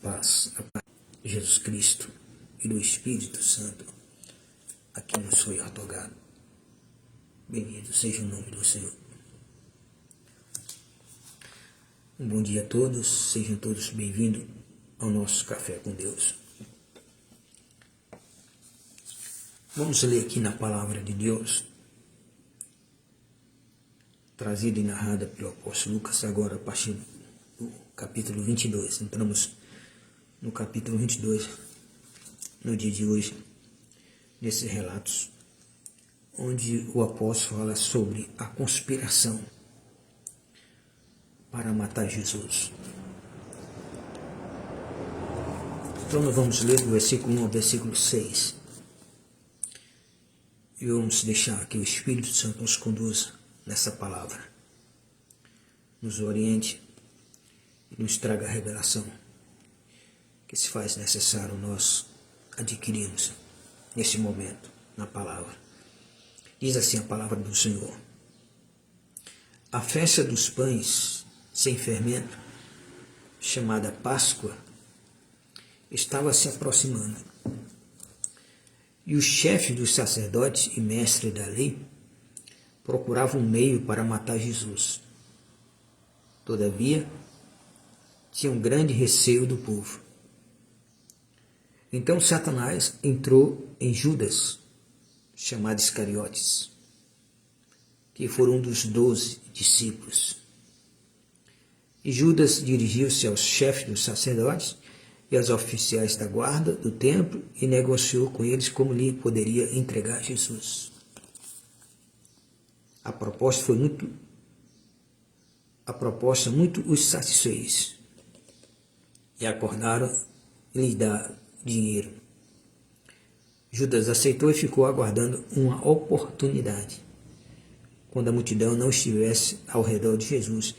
paz de Jesus Cristo e do Espírito Santo, a quem nos foi otorgado. Bendito seja o nome do Senhor. Um bom dia a todos, sejam todos bem-vindos ao nosso Café com Deus. Vamos ler aqui na Palavra de Deus, trazida e narrada pelo apóstolo Lucas, agora a partir do capítulo 22. Entramos no capítulo 22, no dia de hoje, nesses relatos, onde o apóstolo fala sobre a conspiração para matar Jesus. Então nós vamos ler do versículo 1 ao versículo 6. E vamos deixar que o Espírito Santo nos conduza nessa palavra, nos oriente e nos traga a revelação que se faz necessário nós adquirirmos nesse momento na palavra. Diz assim a palavra do Senhor: a festa dos pães sem fermento, chamada Páscoa, estava se aproximando. E os chefes dos sacerdotes e mestres da lei procuravam um meio para matar Jesus. Todavia, tinham grande receio do povo. Então Satanás entrou em Judas, chamado Iscariotes, que foi um dos 12 discípulos. E Judas dirigiu-se aos chefes dos sacerdotes e aos oficiais da guarda do templo e negociou com eles como lhe poderia entregar Jesus. A proposta muito os satisfez e acordaram lhe dar dinheiro. Judas aceitou e ficou aguardando uma oportunidade, quando a multidão não estivesse ao redor de Jesus,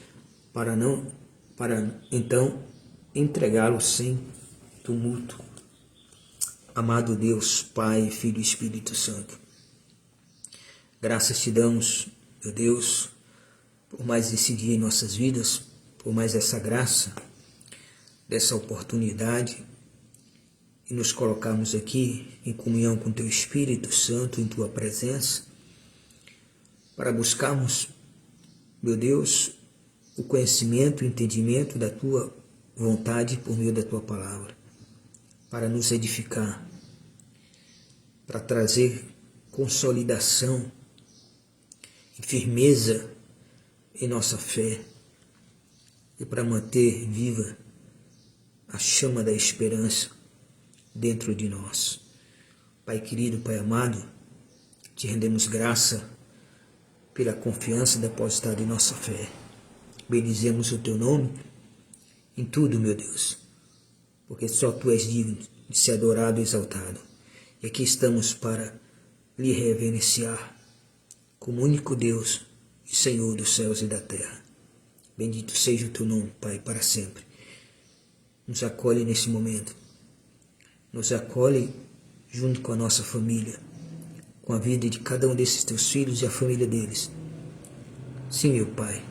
para então entregá-lo sem tumulto. Amado Deus, Pai, Filho e Espírito Santo, graças te damos, meu Deus, por mais esse dia em nossas vidas, por mais essa graça, dessa oportunidade, e nos colocarmos aqui em comunhão com teu Espírito Santo, em tua presença, para buscarmos, meu Deus, o conhecimento, o entendimento da tua vontade por meio da tua palavra, para nos edificar, para trazer consolidação e firmeza em nossa fé e para manter viva a chama da esperança dentro de nós. Pai querido, Pai amado, te rendemos graça pela confiança depositada em nossa fé. Bendizemos o teu nome em tudo, meu Deus, porque só tu és digno de ser adorado e exaltado. E aqui estamos para lhe reverenciar como único Deus e Senhor dos céus e da terra. Bendito seja o teu nome, Pai, para sempre. Nos acolhe nesse momento. Nos acolhe junto com a nossa família, com a vida de cada um desses teus filhos e a família deles. Sim, meu Pai,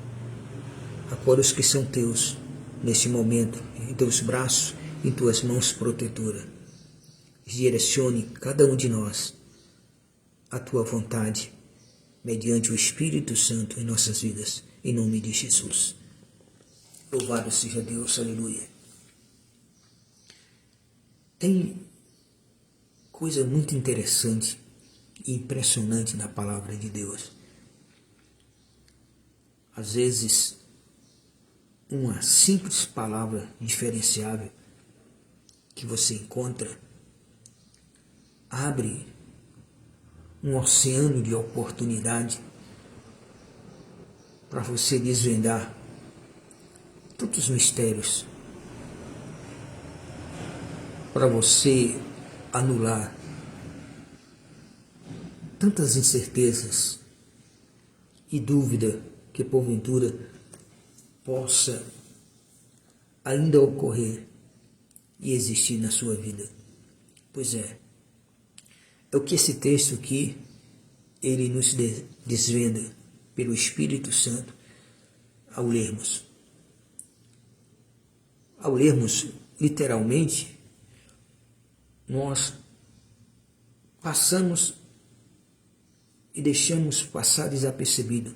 acolhe os que são teus neste momento, em teus braços, em tuas mãos protetoras. Direcione cada um de nós à tua vontade, mediante o Espírito Santo em nossas vidas, em nome de Jesus. Louvado seja Deus, aleluia. Tem coisa muito interessante e impressionante na palavra de Deus. Às vezes, uma simples palavra diferenciável que você encontra abre um oceano de oportunidade para você desvendar tantos mistérios, para você anular tantas incertezas e dúvida que porventura possa ainda ocorrer e existir na sua vida. Pois é o que esse texto aqui, ele nos desvenda pelo Espírito Santo ao lermos literalmente, nós passamos e deixamos passar desapercebido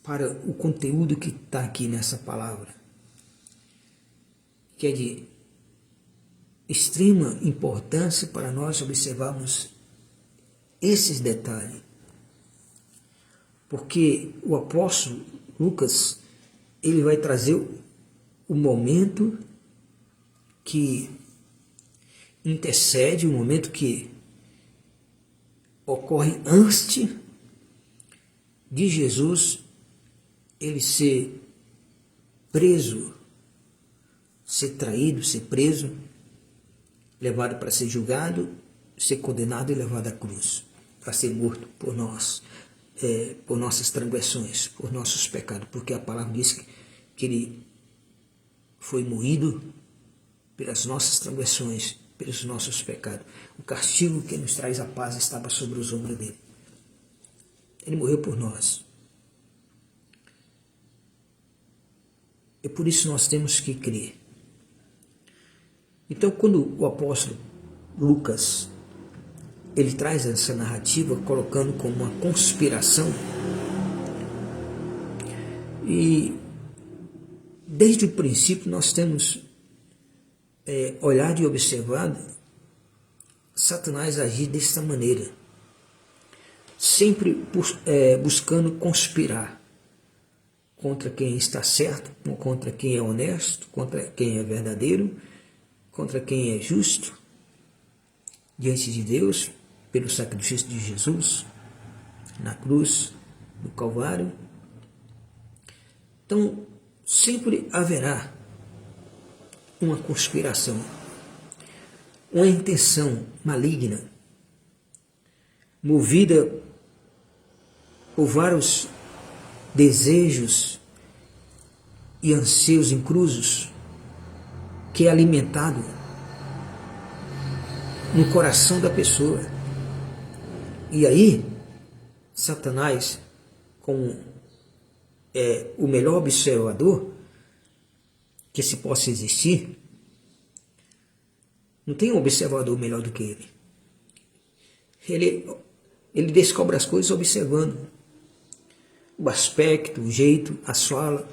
para o conteúdo que está aqui nessa palavra, que é de extrema importância para nós observarmos esses detalhes. Porque o apóstolo Lucas, ele vai trazer o momento que intercede, o momento que ocorre antes de Jesus ele ser preso, ser traído, ser preso, levado para ser julgado, ser condenado e levado à cruz, para ser morto por nós, por nossas transgressões, por nossos pecados, porque a palavra diz que ele foi moído pelas nossas transgressões, pelos nossos pecados. O castigo que nos traz a paz estava sobre os ombros dele. Ele morreu por nós. E por isso nós temos que crer. Então, quando o apóstolo Lucas ele traz essa narrativa colocando como uma conspiração, e desde o princípio nós temos olhado e observado Satanás agir dessa maneira, sempre buscando conspirar contra quem está certo, contra quem é honesto, contra quem é verdadeiro, contra quem é justo diante de Deus, pelo sacrifício de Jesus na cruz do Calvário. Então, sempre haverá uma conspiração, uma intenção maligna, movida por vários desejos e anseios inclusos, que é alimentado no coração da pessoa. E aí, Satanás, como o melhor observador que se possa existir, não tem um observador melhor do que ele. Ele descobre as coisas observando o aspecto, o jeito, as falas,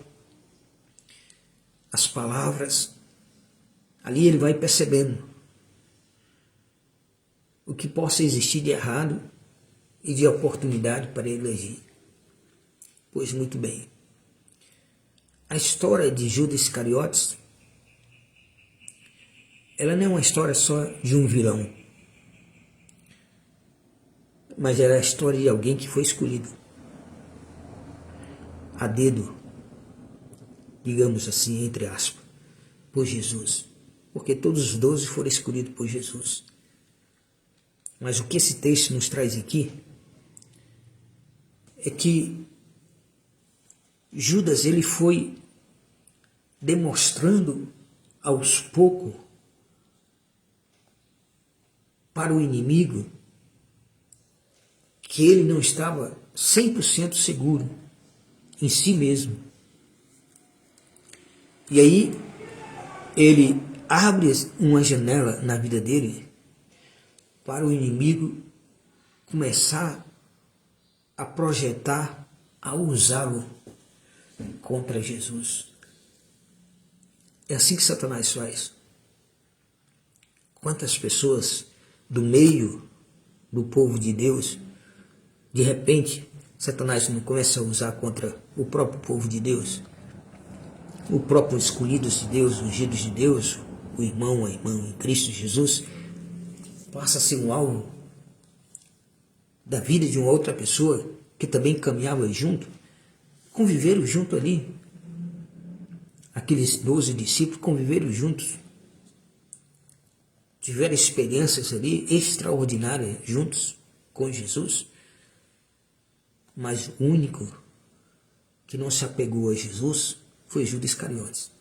as palavras. Ali ele vai percebendo o que possa existir de errado e de oportunidade para ele agir. Pois muito bem, a história de Judas Iscariotes, ela não é uma história só de um vilão, mas ela é a história de alguém que foi escolhido a dedo, digamos assim, entre aspas, por Jesus, porque todos os 12 foram escolhidos por Jesus. Mas o que esse texto nos traz aqui é que Judas ele foi demonstrando aos poucos para o inimigo que ele não estava 100% seguro em si mesmo. E aí ele abre uma janela na vida dele para o inimigo começar a projetar, a usá-lo contra Jesus. É assim que Satanás faz. Quantas pessoas do meio do povo de Deus, de repente, Satanás não começa a usar contra o próprio povo de Deus, o próprio escolhidos de Deus, ungidos de Deus, o irmão, a irmã em Cristo Jesus, passa a ser um alvo da vida de uma outra pessoa que também caminhava junto, conviveram junto ali. Aqueles 12 discípulos conviveram juntos, tiveram experiências ali extraordinárias juntos com Jesus, mas o único que não se apegou a Jesus foi Judas Iscariotes.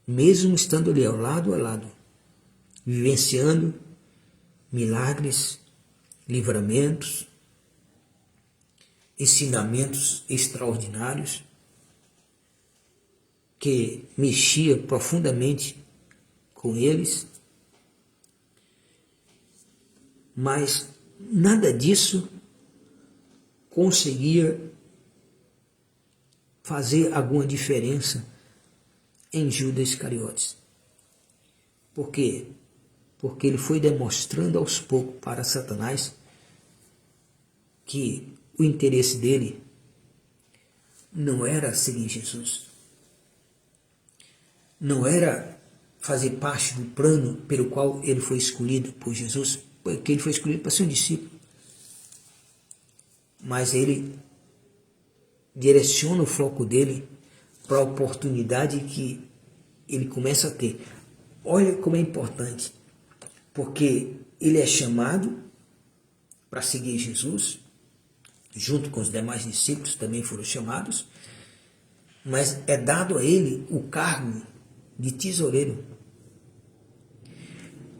Mesmo estando ali ao lado a lado, vivenciando milagres, livramentos, ensinamentos extraordinários, que mexia profundamente com eles, mas nada disso conseguia fazer alguma diferença em Judas Iscariotes. Por quê? Porque ele foi demonstrando aos poucos para Satanás que o interesse dele não era seguir Jesus, não era fazer parte do plano pelo qual ele foi escolhido por Jesus, porque ele foi escolhido para ser um discípulo, mas ele direciona o foco dele para a oportunidade que ele começa a ter. Olha como é importante, porque ele é chamado para seguir Jesus, junto com os demais discípulos também foram chamados, mas é dado a ele o cargo de tesoureiro,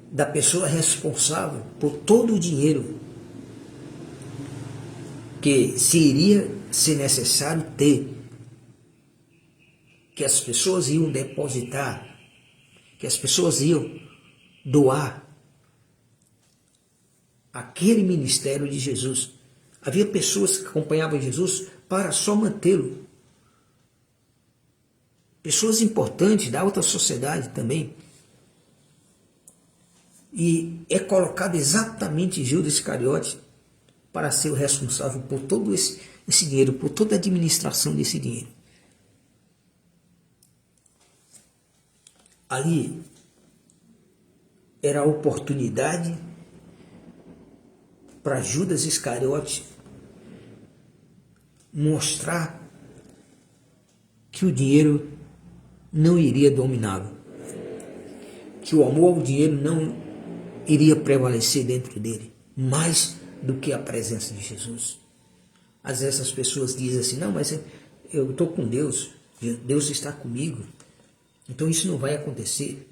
da pessoa responsável por todo o dinheiro que se iria ser necessário ter, que as pessoas iam depositar, que as pessoas iam doar aquele ministério de Jesus. Havia pessoas que acompanhavam Jesus para só mantê-lo. Pessoas importantes da alta sociedade também. E é colocado exatamente Judas Iscariotes para ser o responsável por todo esse dinheiro, por toda a administração desse dinheiro. Ali era a oportunidade para Judas Iscariotes mostrar que o dinheiro não iria dominá-lo, que o amor ao dinheiro não iria prevalecer dentro dele, mais do que a presença de Jesus. Às vezes as pessoas dizem assim, não, mas eu estou com Deus, Deus está comigo, então isso não vai acontecer.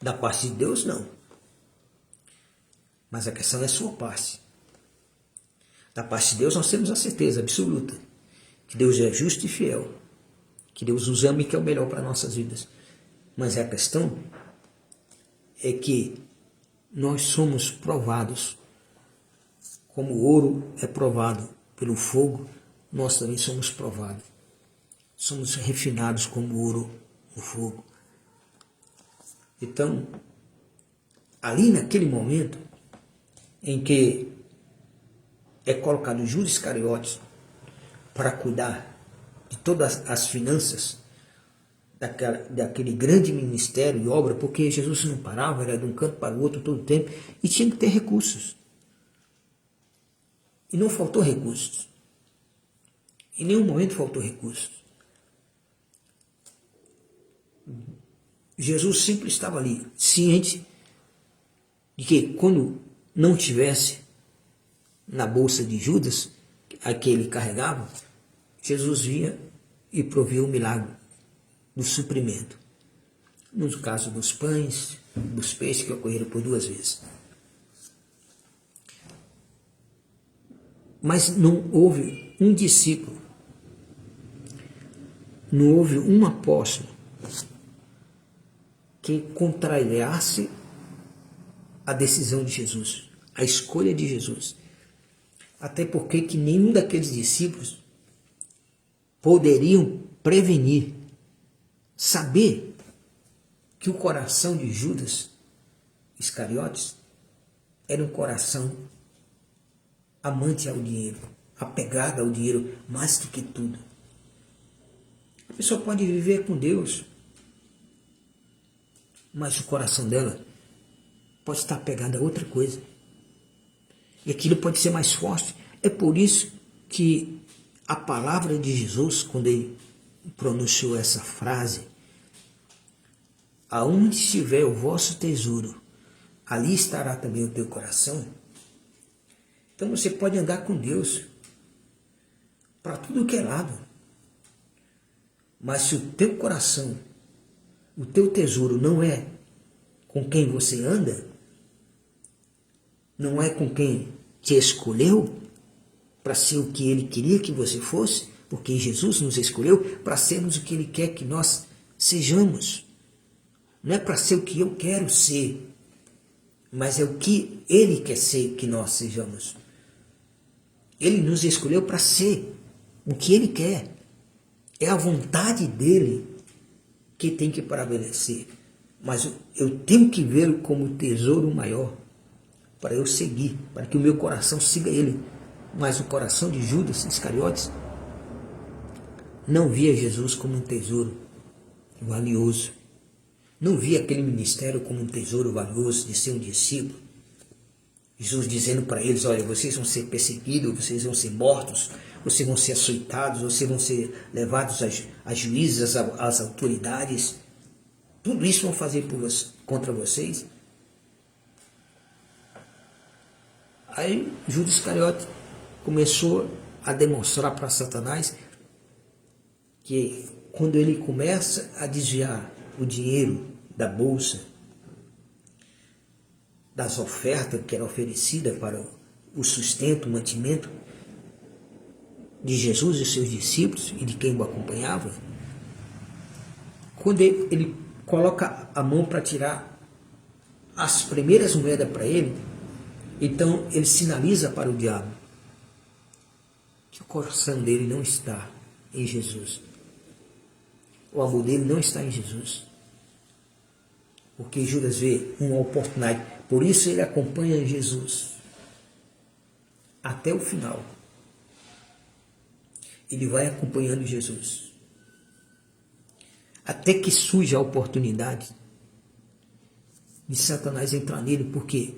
Da parte de Deus, não. Mas a questão é a sua parte. Da parte de Deus nós temos a certeza absoluta que Deus é justo e fiel, que Deus nos ama e que é o melhor para nossas vidas. Mas a questão é que nós somos provados, como o ouro é provado pelo fogo, nós também somos provados. Somos refinados como ouro no fogo. Então, ali naquele momento em que é colocado Judas Iscariotes para cuidar de todas as finanças daquele grande ministério e obra, porque Jesus não parava, era de um canto para o outro todo o tempo, e tinha que ter recursos. E não faltou recursos. Em nenhum momento faltou recursos. Jesus sempre estava ali, ciente de que quando não tivesse na bolsa de Judas, a que ele carregava, Jesus vinha e provia o milagre do suprimento. No caso dos pães, dos peixes que ocorreram por 2 vezes. Mas não houve um discípulo, não houve um apóstolo que contrariasse a decisão de Jesus, a escolha de Jesus. Até porque que nenhum daqueles discípulos poderiam prevenir, saber que o coração de Judas Iscariotes era um coração amante ao dinheiro, apegado ao dinheiro mais do que tudo. A pessoa pode viver com Deus, mas o coração dela pode estar apegado a outra coisa. E aquilo pode ser mais forte. É por isso que a palavra de Jesus, quando ele pronunciou essa frase, aonde estiver o vosso tesouro, ali estará também o teu coração. Então você pode andar com Deus para tudo que é lado. Mas se o teu coração, o teu tesouro não é com quem você anda, não é com quem te escolheu para ser o que ele queria que você fosse, Porque Jesus nos escolheu para sermos o que Ele quer que nós sejamos. Não é para ser o que eu quero ser, mas é o que Ele quer ser que nós sejamos. Ele nos escolheu para ser o que Ele quer. É a vontade dEle que tem que prevalecer. Mas eu tenho que vê-lo como tesouro maior para eu seguir, para que o meu coração siga Ele. Mas o coração de Judas Iscariotes não via Jesus como um tesouro valioso. Não via aquele ministério como um tesouro valioso de ser um discípulo. Jesus dizendo para eles, olha, vocês vão ser perseguidos, vocês vão ser mortos, vocês vão ser açoitados, vocês vão ser levados a juízes, às autoridades. Tudo isso vão fazer contra vocês. Aí Judas Iscariote começou a demonstrar para Satanás que quando ele começa a desviar o dinheiro da bolsa, das ofertas que era oferecida para o sustento, o mantimento de Jesus e seus discípulos e de quem o acompanhava, quando ele coloca a mão para tirar as primeiras moedas para ele, então ele sinaliza para o diabo que o coração dele não está em Jesus. O amor dele não está em Jesus. Porque Judas vê uma oportunidade. Por isso ele acompanha Jesus até o final. Ele vai acompanhando Jesus. Até que surge a oportunidade de Satanás entrar nele, porque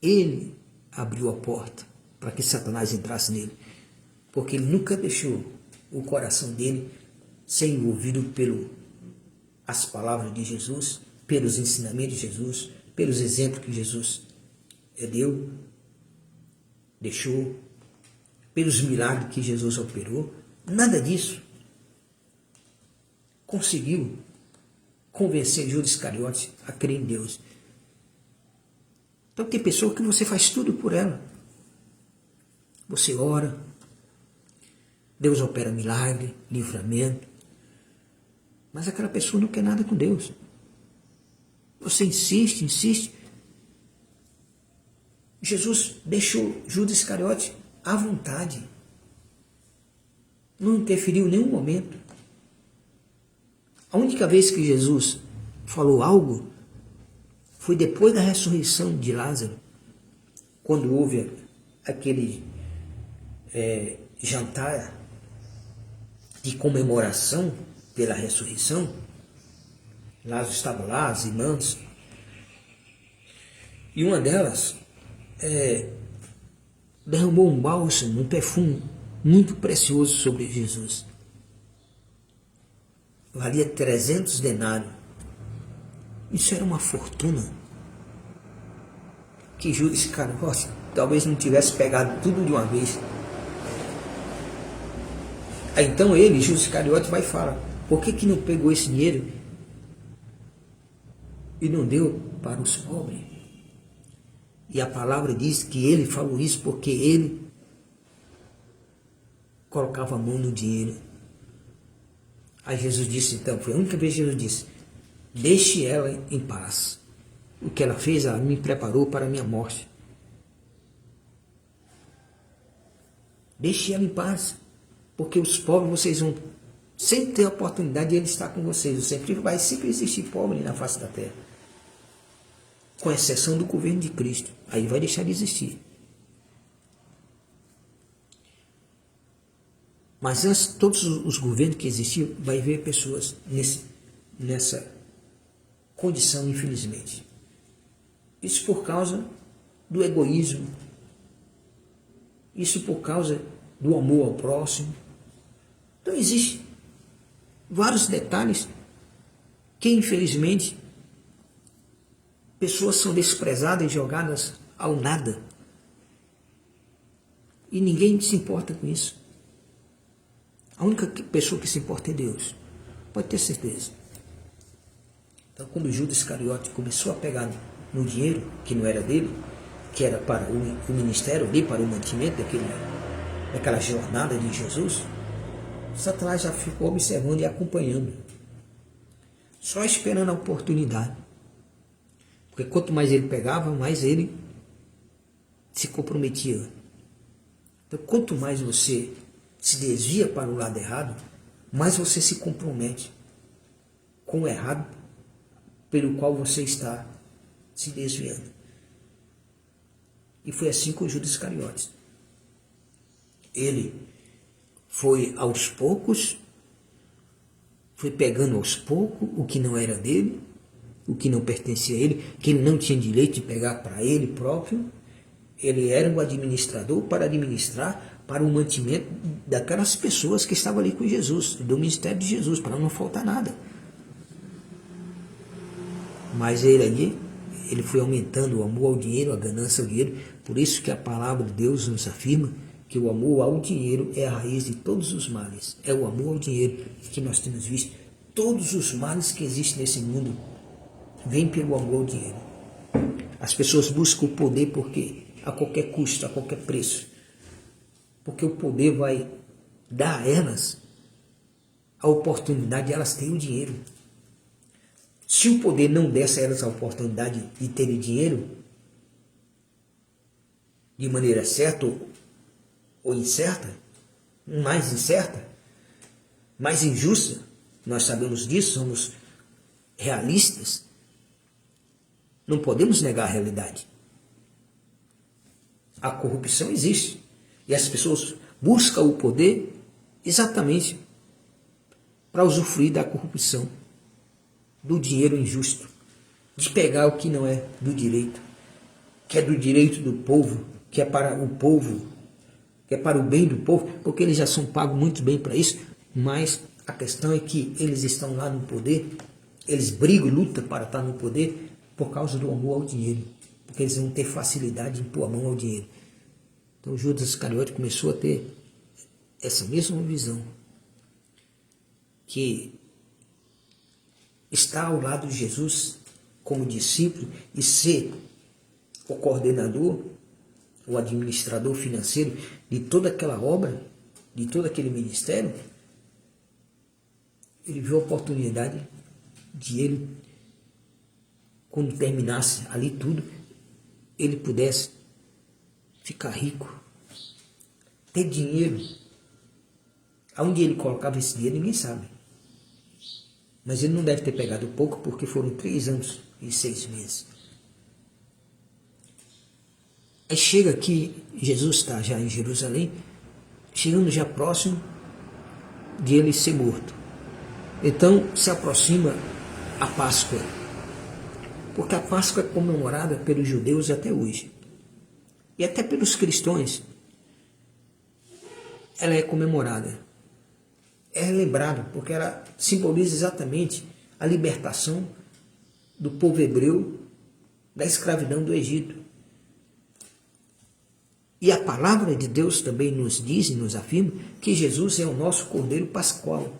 ele abriu a porta para que Satanás entrasse nele. Porque ele nunca deixou o coração dele ser envolvido pelas palavras de Jesus, pelos ensinamentos de Jesus, pelos exemplos que Jesus deu, deixou, pelos milagres que Jesus operou. Nada disso conseguiu convencer Judas Iscariote a crer em Deus. Então tem pessoa que você faz tudo por ela. Você ora, Deus opera milagre, livramento, mas aquela pessoa não quer nada com Deus. Você insiste. Jesus deixou Judas Iscariote à vontade. Não interferiu em nenhum momento. A única vez que Jesus falou algo foi depois da ressurreição de Lázaro, quando houve aquele jantar de comemoração pela ressurreição. Lázaro estava lá, as irmãs, e uma delas derramou um bálsamo, um perfume muito precioso sobre Jesus. Valia 300 denários. Isso era uma fortuna que Judas Iscariote talvez não tivesse pegado tudo de uma vez. Aí então ele, Judas Iscariote, vai e fala, por que não pegou esse dinheiro e não deu para os pobres? E a palavra diz que ele falou isso porque ele colocava a mão no dinheiro. Aí Jesus disse, então, foi a única vez que Jesus disse, deixe ela em paz. O que ela fez, ela me preparou para a minha morte. Deixe ela em paz, porque os pobres vocês vão sempre ter a oportunidade de ele estar com vocês. Vai sempre existir pobre na face da terra, com exceção do governo de Cristo. Aí vai deixar de existir. Mas antes, todos os governos que existiam, vai haver pessoas nessa condição, infelizmente. Isso por causa do egoísmo. Isso por causa do amor ao próximo. Então existem vários detalhes que, infelizmente, pessoas são desprezadas e jogadas ao nada. E ninguém se importa com isso. A única pessoa que se importa é Deus. Pode ter certeza. Então, quando Judas Iscariote começou a pegar no dinheiro que não era dele, que era para o ministério ali, para o mantimento daquela jornada de Jesus, Satanás já ficou observando e acompanhando, só esperando a oportunidade. Porque quanto mais ele pegava, mais ele se comprometia. Então, quanto mais você se desvia para o lado errado, mais você se compromete com o errado pelo qual você está se desviando. E foi assim com Judas Iscariotes. Ele foi aos poucos, foi pegando aos poucos o que não era dele, o que não pertencia a ele, que ele não tinha direito de pegar para ele próprio. Ele era um administrador para administrar para o mantimento daquelas pessoas que estavam ali com Jesus, do ministério de Jesus, para não faltar nada. Mas ele foi aumentando o amor ao dinheiro, a ganância ao dinheiro. Por isso que a palavra de Deus nos afirma que o amor ao dinheiro é a raiz de todos os males. É o amor ao dinheiro que nós temos visto. Todos os males que existem nesse mundo vêm pelo amor ao dinheiro. As pessoas buscam o poder porque a qualquer custo, a qualquer preço. Porque o poder vai dar a elas a oportunidade de elas terem o dinheiro. Se o poder não desse a elas a oportunidade de terem dinheiro, de maneira certa ou incerta, mais incerta, mais injusta, nós sabemos disso, somos realistas, não podemos negar a realidade. A corrupção existe e as pessoas buscam o poder exatamente para usufruir da corrupção, do dinheiro injusto, de pegar o que não é do direito, que é do direito do povo, que é para o povo, que é para o bem do povo, porque eles já são pagos muito bem para isso, mas a questão é que eles estão lá no poder, eles brigam, lutam para estar no poder por causa do amor ao dinheiro, porque eles vão ter facilidade em pôr a mão ao dinheiro. Então Judas Iscariote começou a ter essa mesma visão, que estar ao lado de Jesus como discípulo e ser o coordenador, o administrador financeiro de toda aquela obra, de todo aquele ministério, ele viu a oportunidade de ele, quando terminasse ali tudo, ele pudesse ficar rico, ter dinheiro. Aonde ele colocava esse dinheiro, ninguém sabe. Mas ele não deve ter pegado pouco, porque foram 3 anos e 6 meses. Aí chega aqui, Jesus está já em Jerusalém, chegando já próximo de ele ser morto. Então se aproxima a Páscoa, porque a Páscoa é comemorada pelos judeus até hoje, e até pelos cristãos. Ela é comemorada, é lembrada, porque ela simboliza exatamente a libertação do povo hebreu da escravidão do Egito. E a palavra de Deus também nos diz e nos afirma que Jesus é o nosso Cordeiro Pascual.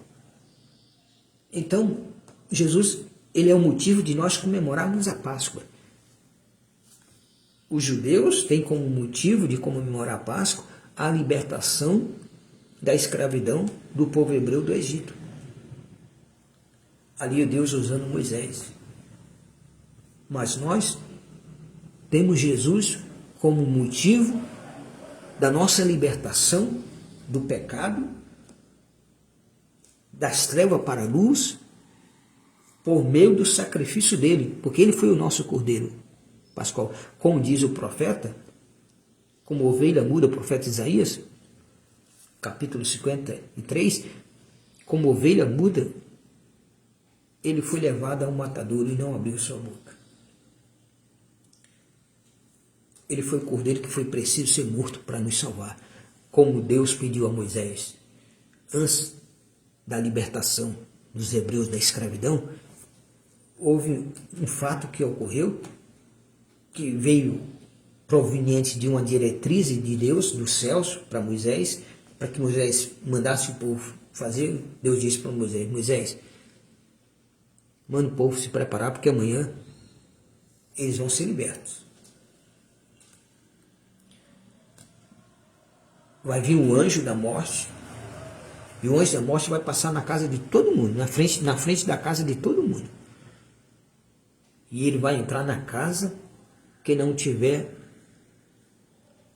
Então, Jesus, ele é o motivo de nós comemorarmos a Páscoa. Os judeus têm como motivo de comemorar a Páscoa a libertação da escravidão do povo hebreu do Egito. Ali é Deus usando Moisés. Mas nós temos Jesus como motivo da nossa libertação do pecado, das trevas para a luz, por meio do sacrifício dele, porque ele foi o nosso Cordeiro Pascual. Como diz o profeta, como ovelha muda, o profeta Isaías, capítulo 53, como ovelha muda, ele foi levado a um matadouro e não abriu sua boca. Ele foi o cordeiro que foi preciso ser morto para nos salvar, como Deus pediu a Moisés. Antes da libertação dos hebreus da escravidão, houve um fato que ocorreu, que veio proveniente de uma diretriz de Deus, dos céus, para Moisés, para que Moisés mandasse o povo fazer. Deus disse para Moisés: Moisés, manda o povo se preparar, porque amanhã eles vão ser libertos. Vai vir um anjo da morte, E o anjo da morte vai passar na casa de todo mundo, na frente da casa de todo mundo. E ele vai entrar na casa que não tiver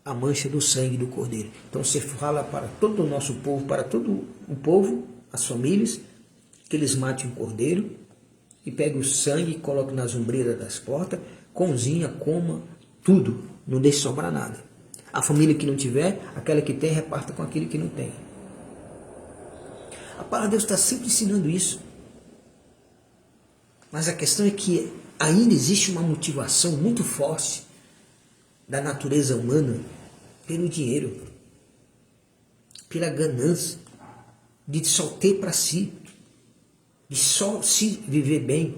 a mancha do sangue do cordeiro. Então você fala para todo o nosso povo, para todo o povo, as famílias, que eles matem um cordeiro e peguem o sangue e coloquem nas ombreiras das portas, cozinha, coma, tudo, não deixe sobrar nada. A família que não tiver, aquela que tem, reparta com aquele que não tem. A palavra de Deus está sempre ensinando isso. Mas a questão é que ainda existe uma motivação muito forte da natureza humana pelo dinheiro, pela ganância, de só ter para si, de só se viver bem,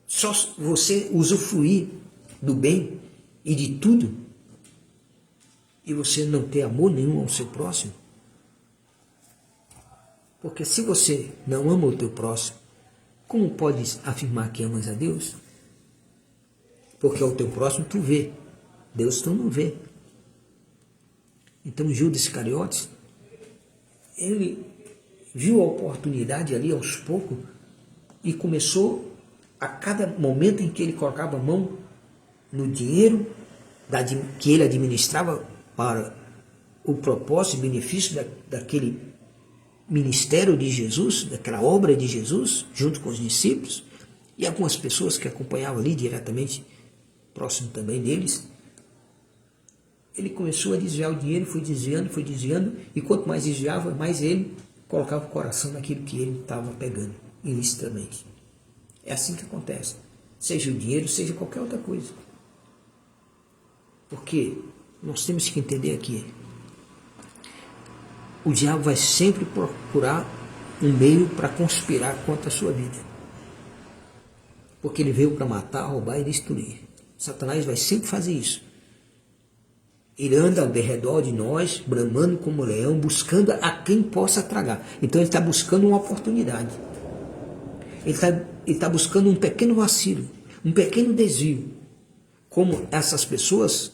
só você usufruir do bem e de tudo, e você não ter amor nenhum ao seu próximo. Porque se você não ama o teu próximo, como podes afirmar que amas a Deus? Porque o teu próximo tu vê, Deus tu não vê. Então Judas Iscariotes, ele viu a oportunidade ali aos poucos e começou, a cada momento em que ele colocava a mão no dinheiro que ele administrava para o propósito e benefício daquele ministério de Jesus, daquela obra de Jesus, junto com os discípulos, e algumas pessoas que acompanhavam ali diretamente, próximo também deles, ele começou a desviar o dinheiro, foi desviando, e quanto mais desviava, mais ele colocava o coração naquilo que ele estava pegando, ilicitamente. É assim que acontece, seja o dinheiro, seja qualquer outra coisa. Porque nós temos que entender aqui, o diabo vai sempre procurar um meio para conspirar contra a sua vida. Porque ele veio para matar, roubar e destruir. Satanás vai sempre fazer isso. Ele anda ao derredor de nós, bramando como leão, buscando a quem possa tragar. Então ele está buscando uma oportunidade. Ele está buscando um pequeno vacilo, um pequeno desvio. Como essas pessoas,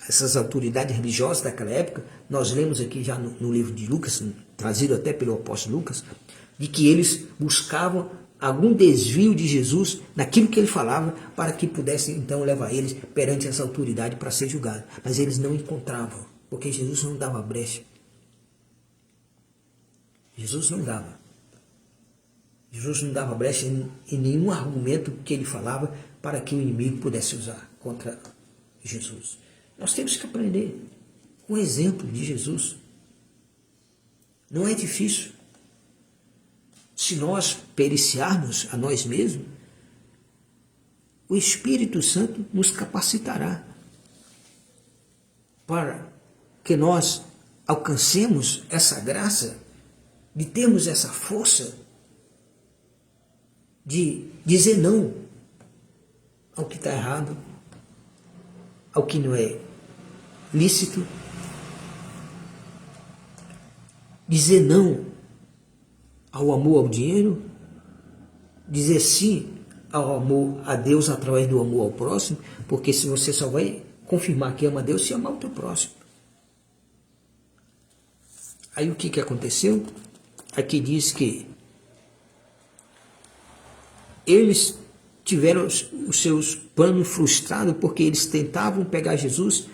essas autoridades religiosas daquela época, nós lemos aqui já no livro de Lucas, trazido até pelo apóstolo Lucas, de que eles buscavam algum desvio de Jesus naquilo que ele falava, para que pudesse então levar eles perante essa autoridade para ser julgado. Mas eles não encontravam, porque Jesus não dava brecha. Jesus não dava. Jesus não dava brecha em nenhum argumento que ele falava para que o inimigo pudesse usar contra Jesus. Nós temos que aprender com o exemplo de Jesus. Não é difícil. Se nós periciarmos a nós mesmos, o Espírito Santo nos capacitará para que nós alcancemos essa graça, de termos essa força de dizer não ao que está errado, ao que não é lícito, dizer não ao amor ao dinheiro, dizer sim ao amor a Deus através do amor ao próximo, porque se você só vai confirmar que ama a Deus se amar o teu próximo. Aí o que aconteceu? Aqui diz que eles tiveram os seus planos frustrados porque eles tentavam pegar Jesus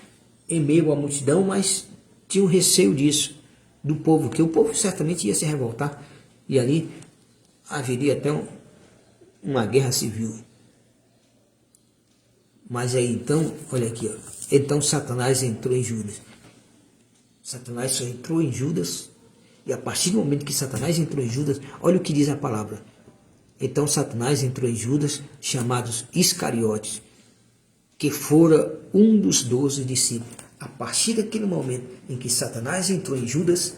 em meio à multidão, mas tinham receio disso, do povo, que o povo certamente ia se revoltar e ali haveria até uma guerra civil. Mas aí então, olha aqui, ó, então Satanás entrou em Judas. Satanás só entrou em Judas, e a partir do momento que Satanás entrou em Judas, olha o que diz a palavra. Então Satanás entrou em Judas, chamados Iscariotes, que fora um dos 12 discípulos. A partir daquele momento em que Satanás entrou em Judas,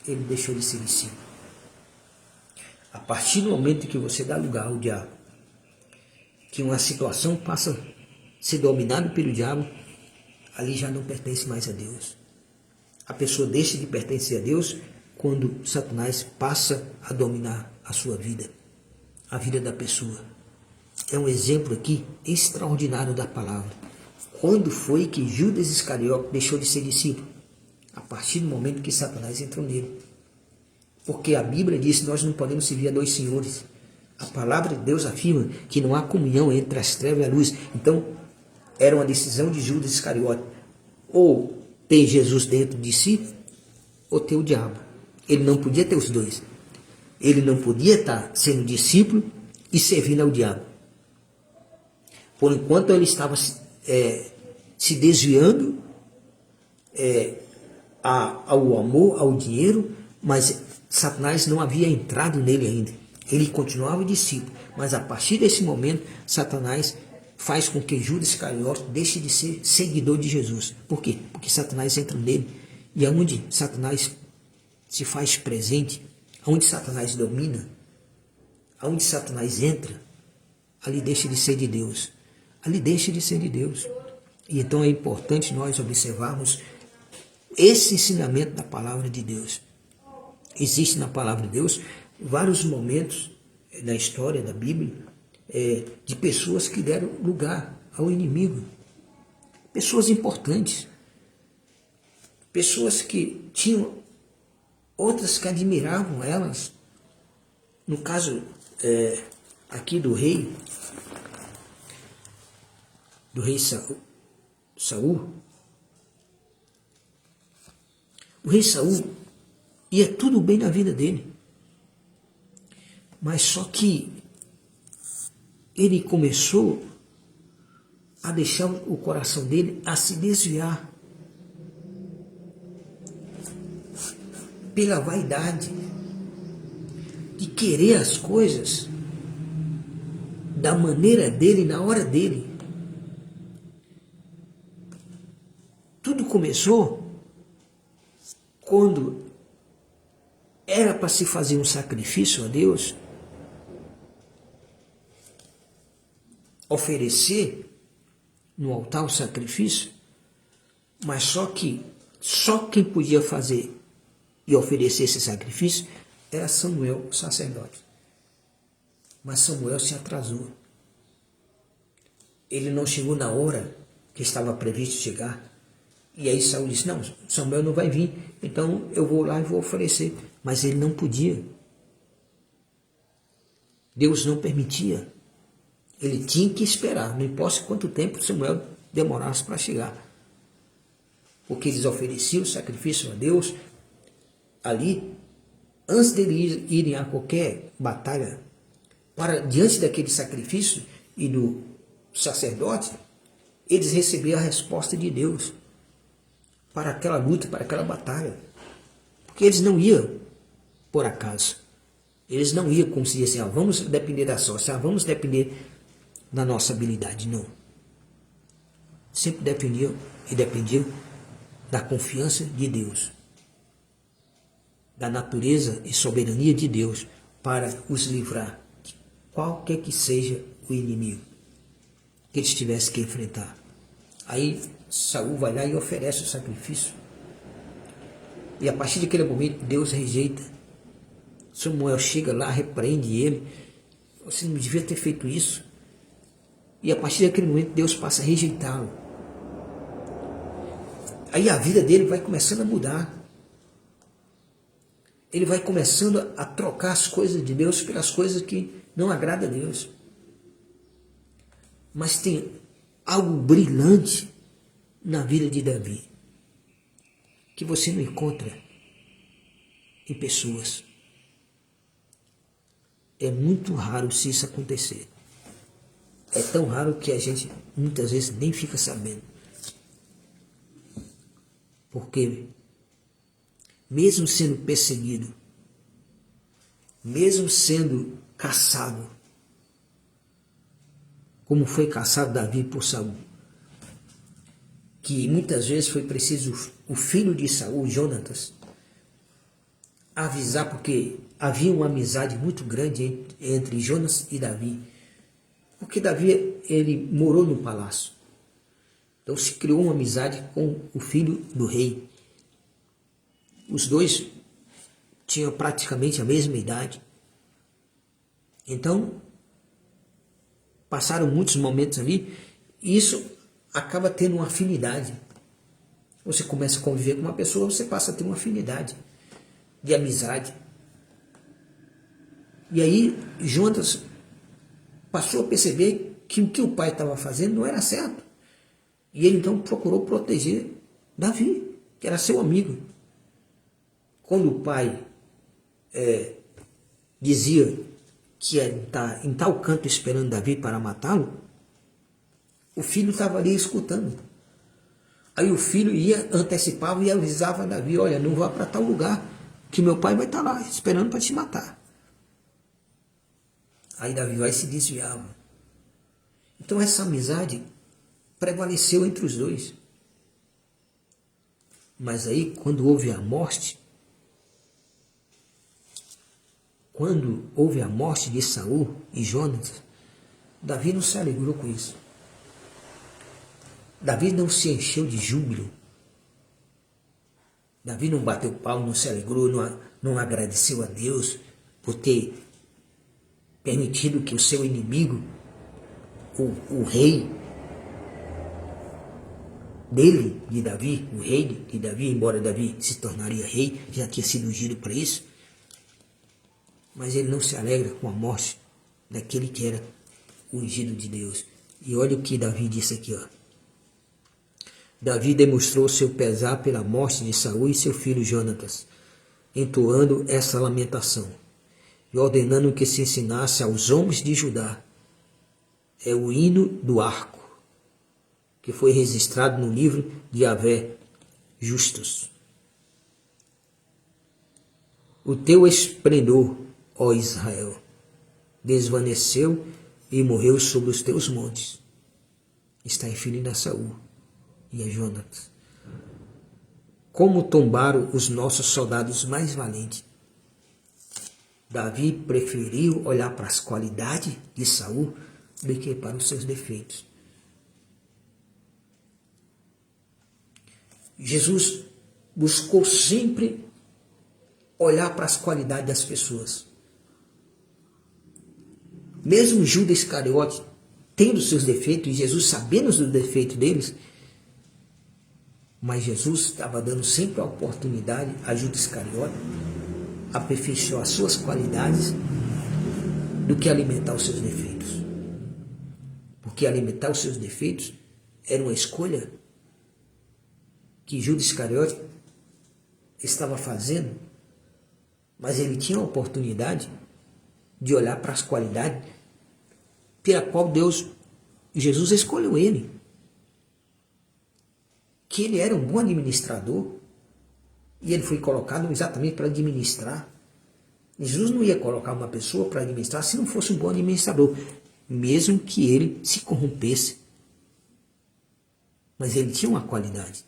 ele deixou de ser discípulo. A partir do momento que você dá lugar ao diabo, que uma situação passa a ser dominada pelo diabo, ali já não pertence mais a Deus. A pessoa deixa de pertencer a Deus quando Satanás passa a dominar a sua vida, a vida da pessoa. É um exemplo aqui extraordinário da palavra. Quando foi que Judas Iscariote deixou de ser discípulo? A partir do momento que Satanás entrou nele. Porque a Bíblia diz que nós não podemos servir a dois senhores. A palavra de Deus afirma que não há comunhão entre as trevas e a luz. Então, era uma decisão de Judas Iscariote. Ou ter Jesus dentro de si, ou ter o diabo. Ele não podia ter os dois. Ele não podia estar sendo discípulo e servindo ao diabo. Por enquanto ele estava se desviando ao amor, ao dinheiro, mas Satanás não havia entrado nele ainda. Ele continuava discípulo, mas a partir desse momento, Satanás faz com que Judas Iscariote deixe de ser seguidor de Jesus. Por quê? Porque Satanás entra nele. E aonde Satanás se faz presente, aonde Satanás domina, aonde Satanás entra, ali deixa de ser de Deus. Ali deixa de ser de Deus. E então é importante nós observarmos esse ensinamento da palavra de Deus. Existe na palavra de Deus vários momentos da história da Bíblia de pessoas que deram lugar ao inimigo. Pessoas importantes. Pessoas que tinham outras que admiravam elas. No caso aqui do rei Saul. O rei Saul ia tudo bem na vida dele. Mas só que ele começou a deixar o coração dele a se desviar pela vaidade de querer as coisas da maneira dele, na hora dele. Tudo começou quando era para se fazer um sacrifício a Deus, oferecer no altar o sacrifício, mas só quem podia fazer e oferecer esse sacrifício era Samuel, o sacerdote. Mas Samuel se atrasou. Ele não chegou na hora que estava previsto chegar. E aí Saul disse, não, Samuel não vai vir, então eu vou lá e vou oferecer. Mas ele não podia. Deus não permitia. Ele tinha que esperar, não importa quanto tempo Samuel demorasse para chegar. Porque eles ofereciam o sacrifício a Deus ali, antes deles irem a qualquer batalha, diante daquele sacrifício e do sacerdote, eles recebiam a resposta de Deus para aquela luta, para aquela batalha. Porque eles não iam por acaso. Eles não iam como se disse assim, vamos depender da sorte, vamos depender da nossa habilidade. Não. Sempre dependiam da confiança de Deus, da natureza e soberania de Deus para os livrar de qualquer que seja o inimigo que eles tivessem que enfrentar. Aí Saul vai lá e oferece o sacrifício. E a partir daquele momento Deus rejeita. Samuel chega lá, repreende ele. Você não devia ter feito isso. E a partir daquele momento Deus passa a rejeitá-lo. Aí a vida dele vai começando a mudar. Ele vai começando a trocar as coisas de Deus pelas coisas que não agradam a Deus. Mas tem algo brilhante na vida de Davi que você não encontra em pessoas. É muito raro se isso acontecer. É tão raro que a gente muitas vezes nem fica sabendo. Porque mesmo sendo perseguido, mesmo sendo caçado, como foi caçado Davi por Saul, que muitas vezes foi preciso o filho de Saul, Jonatas, avisar, porque havia uma amizade muito grande entre Jonas e Davi, porque Davi ele morou no palácio, então se criou uma amizade com o filho do rei. Os dois tinham praticamente a mesma idade, então passaram muitos momentos ali, e isso acaba tendo uma afinidade. Você começa a conviver com uma pessoa, você passa a ter uma afinidade de amizade. E aí Jonas passou a perceber que o que o pai estava fazendo não era certo. E ele então procurou proteger Davi, que era seu amigo. Quando o pai dizia que ia estar em tal canto esperando Davi para matá-lo, o filho estava ali escutando. Aí o filho ia, antecipava e avisava Davi: olha, não vá para tal lugar, que meu pai vai estar lá esperando para te matar. Aí Davi vai e se desviava. Então essa amizade prevaleceu entre os dois. Mas aí, quando houve a morte de Saul e Jonatas, Davi não se alegrou com isso. Davi não se encheu de júbilo. Davi não bateu palmo, não se alegrou, não agradeceu a Deus por ter permitido que o seu inimigo, o rei dele, de Davi, o rei de Davi, embora Davi se tornaria rei, já tinha sido ungido para isso, mas ele não se alegra com a morte daquele que era ungido de Deus. E olha o que Davi disse aqui, ó. Davi demonstrou seu pesar pela morte de Saul e seu filho Jonatas, entoando essa lamentação e ordenando que se ensinasse aos homens de Judá. É o hino do arco, que foi registrado no livro de Yahvé Justos. O teu esplendor, ó Israel, desvaneceu e morreu sobre os teus montes. Está referindo a Saul e a Jonatas. Como tombaram os nossos soldados mais valentes. Davi preferiu olhar para as qualidades de Saul do que para os seus defeitos. Jesus buscou sempre olhar para as qualidades das pessoas. Mesmo Judas Iscariote tendo seus defeitos, e Jesus sabendo dos defeitos deles, mas Jesus estava dando sempre a oportunidade a Judas Iscariote aperfeiçoar as suas qualidades do que alimentar os seus defeitos. Porque alimentar os seus defeitos era uma escolha que Judas Iscariote estava fazendo, mas ele tinha a oportunidade de olhar para as qualidades pela qual Jesus escolheu ele. Que ele era um bom administrador e ele foi colocado exatamente para administrar. Jesus não ia colocar uma pessoa para administrar se não fosse um bom administrador, mesmo que ele se corrompesse. Mas ele tinha uma qualidade.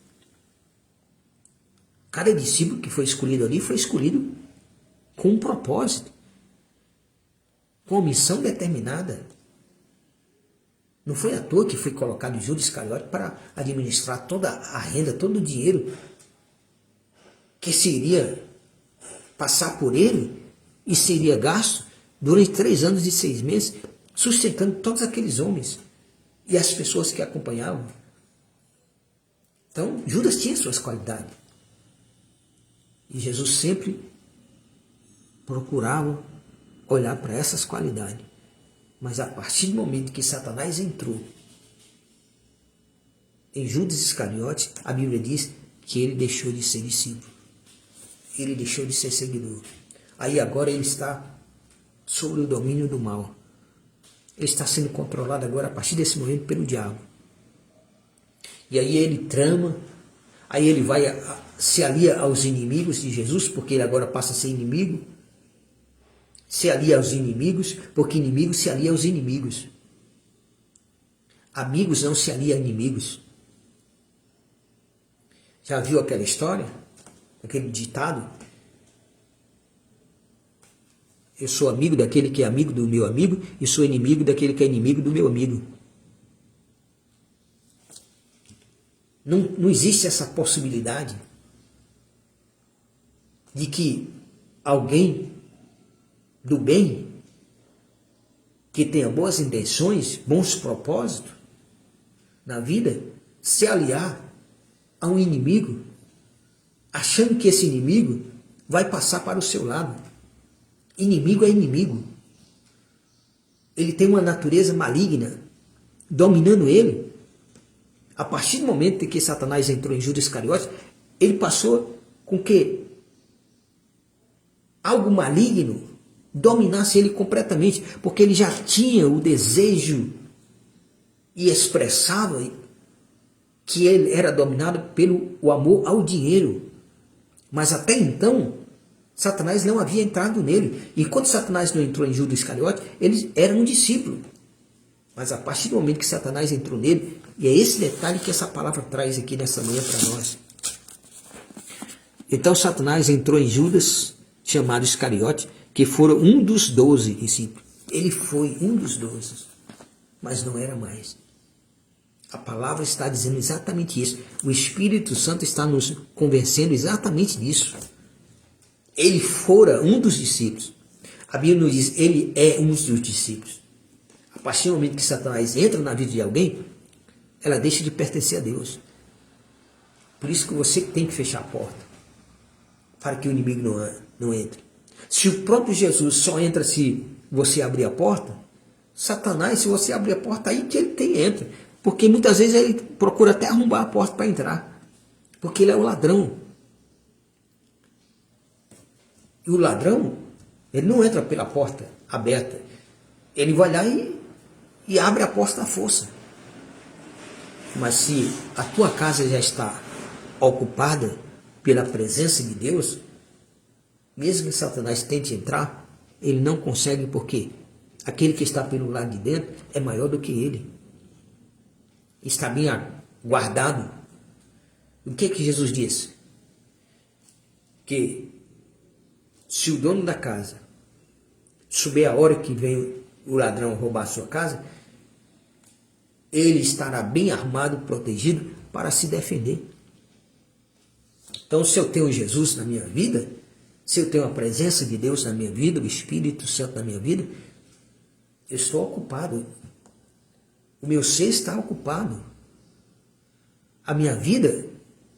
Cada discípulo que foi escolhido ali foi escolhido com um propósito, com uma missão determinada. Não foi à toa que foi colocado Judas Iscariote para administrar toda a renda, todo o dinheiro que seria passar por ele e seria gasto durante 3 anos e 6 meses, sustentando todos aqueles homens e as pessoas que acompanhavam. Então, Judas tinha suas qualidades. E Jesus sempre procurava olhar para essas qualidades. Mas a partir do momento que Satanás entrou em Judas Iscariote, a Bíblia diz que ele deixou de ser discípulo. Ele deixou de ser seguidor. Aí agora ele está sob o domínio do mal. Ele está sendo controlado agora a partir desse momento pelo diabo. E aí ele trama, aí ele vai se alia aos inimigos de Jesus, porque ele agora passa a ser inimigo. Se alia aos inimigos, porque inimigo se alia aos inimigos. Amigos não se aliam a inimigos. Já viu aquela história? Aquele ditado? Eu sou amigo daquele que é amigo do meu amigo e sou inimigo daquele que é inimigo do meu amigo. Não existe essa possibilidade de que alguém do bem, que tenha boas intenções, bons propósitos na vida, se aliar a um inimigo, achando que esse inimigo vai passar para o seu lado. Inimigo é inimigo. ele tem uma natureza maligna dominando ele. A partir do momento em que Satanás entrou em Judas Iscariotes, ele passou com que algo maligno dominasse ele completamente, porque ele já tinha o desejo e expressava que ele era dominado pelo o amor ao dinheiro. Mas até então, Satanás não havia entrado nele. E quando Satanás não entrou em Judas Iscariotes, ele era um discípulo. Mas a partir do momento que Satanás entrou nele, e é esse detalhe que essa palavra traz aqui nessa manhã para nós. Então Satanás entrou em Judas, chamado Iscariote, que fora um dos 12 discípulos. Ele foi um dos 12, mas não era mais. A palavra está dizendo exatamente isso. O Espírito Santo está nos convencendo exatamente disso. Ele fora um dos discípulos. A Bíblia nos diz, ele é um dos discípulos. A partir do momento que Satanás entra na vida de alguém, ela deixa de pertencer a Deus. Por isso que você tem que fechar a porta, para que o inimigo não entre. Se o próprio Jesus só entra se você abrir a porta, Satanás, se você abrir a porta, aí que ele entra. Porque muitas vezes ele procura até arrombar a porta para entrar. Porque ele é o ladrão. E o ladrão, ele não entra pela porta aberta. Ele vai lá e abre a porta à força. Mas se a tua casa já está ocupada pela presença de Deus, mesmo que Satanás tente entrar, ele não consegue, porque aquele que está pelo lado de dentro é maior do que ele. Está bem guardado. O que Jesus disse? Que se o dono da casa souber a hora que vem o ladrão roubar a sua casa, ele estará bem armado, protegido para se defender. Então, se eu tenho Jesus na minha vida, se eu tenho a presença de Deus na minha vida, o Espírito Santo na minha vida, eu estou ocupado. O meu ser está ocupado. A minha vida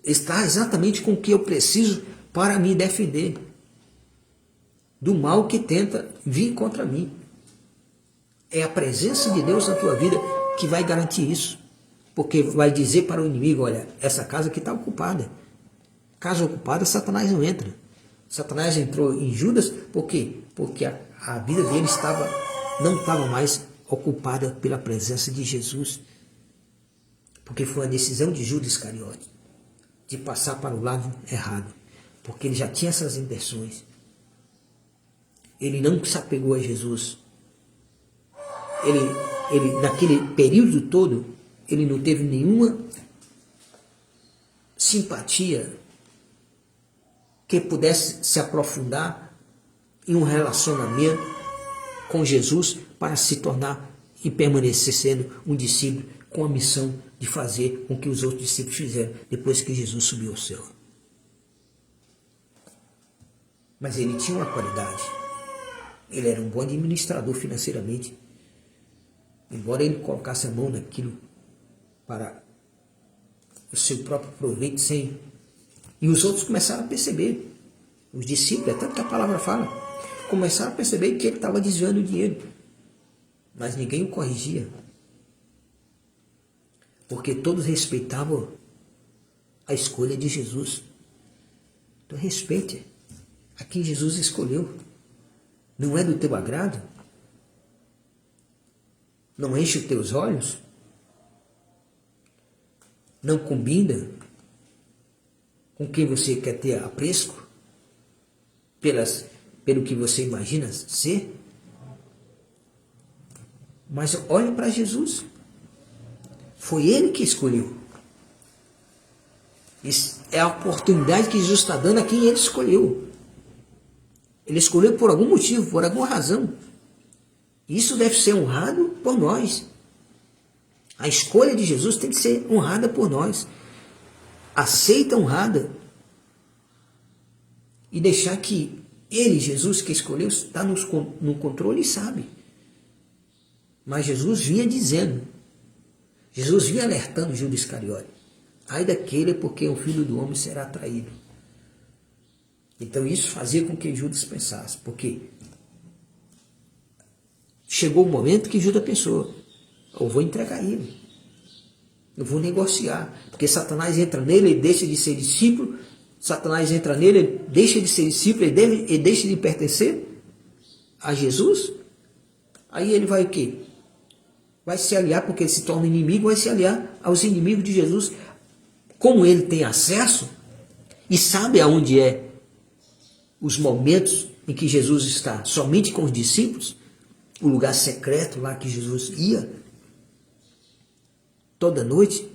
está exatamente com o que eu preciso para me defender do mal que tenta vir contra mim. É a presença de Deus na tua vida que vai garantir isso. Porque vai dizer para o inimigo, olha, essa casa aqui está ocupada. Casa ocupada, Satanás não entra. Satanás entrou em Judas, por quê? Porque a vida dele não estava mais ocupada pela presença de Jesus. Porque foi a decisão de Judas Iscariote de passar para o lado errado. Porque ele já tinha essas intenções. Ele não se apegou a Jesus. Ele naquele período todo, ele não teve nenhuma simpatia que pudesse se aprofundar em um relacionamento com Jesus para se tornar e permanecer sendo um discípulo com a missão de fazer com que os outros discípulos fizeram depois que Jesus subiu ao céu. Mas ele tinha uma qualidade. Ele era um bom administrador financeiramente. Embora ele colocasse a mão naquilo para o seu próprio proveito, e os outros começaram a perceber, os discípulos, é tanto que a palavra fala, começaram a perceber que ele estava desviando o dinheiro, mas ninguém o corrigia, porque todos respeitavam a escolha de Jesus. Então respeite a quem Jesus escolheu. Não é do teu agrado? Não enche os teus olhos? Não combina com quem você quer ter apreço? Pelo que você imagina ser? Mas olhe para Jesus. Foi Ele que escolheu. Isso é a oportunidade que Jesus está dando a quem Ele escolheu. Ele escolheu por algum motivo, por alguma razão. Isso deve ser honrado por nós. A escolha de Jesus tem que ser honrada por nós. Aceita honrada. E deixar que Ele, Jesus, que escolheu, está no controle e sabe. Mas Jesus vinha dizendo, Jesus vinha alertando Judas Iscariote. Ai daquele porque o Filho do Homem será traído. Então isso fazia com que Judas pensasse, porque chegou o momento que Judas pensou, eu vou entregar ele, eu vou negociar, porque Satanás entra nele, ele deixa de ser discípulo, Satanás entra nele, ele deixa de ser discípulo, ele deixa de pertencer a Jesus, aí ele vai o quê? Vai se aliar, porque ele se torna inimigo, vai se aliar aos inimigos de Jesus. Como ele tem acesso e sabe aonde é os momentos em que Jesus está somente com os discípulos, o lugar secreto lá que Jesus ia toda noite,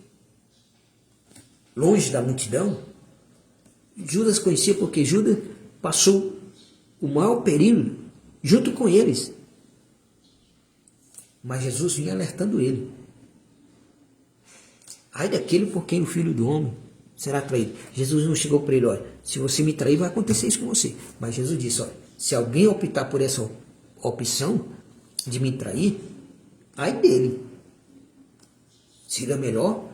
longe da multidão, Judas conhecia, porque Judas passou o maior perigo junto com eles. Mas Jesus vinha alertando ele. Ai daquele por quem o Filho do Homem será traído. Jesus não chegou para ele, olha, se você me trair vai acontecer isso com você. Mas Jesus disse, olha, se alguém optar por essa opção de me trair, ai dele. Seria melhor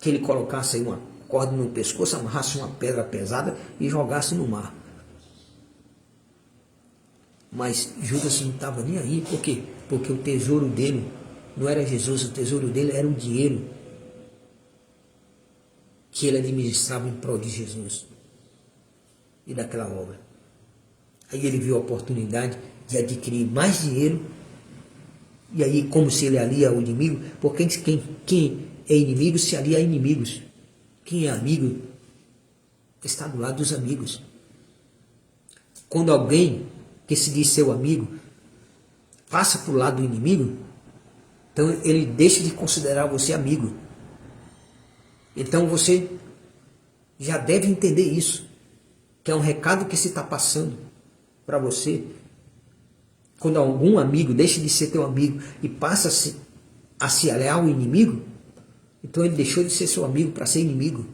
que ele colocasse aí uma corda no pescoço, amarrasse uma pedra pesada e jogasse no mar. Mas Judas não estava nem aí. Por quê? Porque o tesouro dele não era Jesus, o tesouro dele era o dinheiro que ele administrava em prol de Jesus e daquela obra. Aí ele viu a oportunidade de adquirir mais dinheiro, e aí como se ele alia ao inimigo, porque quem é inimigo se alia a inimigos. Quem é amigo está do lado dos amigos. Quando alguém que se diz seu amigo passa para o lado do inimigo, então ele deixa de considerar você amigo. Então você já deve entender isso, que é um recado que se está passando para você. Quando algum amigo deixa de ser teu amigo e passa a se aliar ao inimigo, então ele deixou de ser seu amigo para ser inimigo.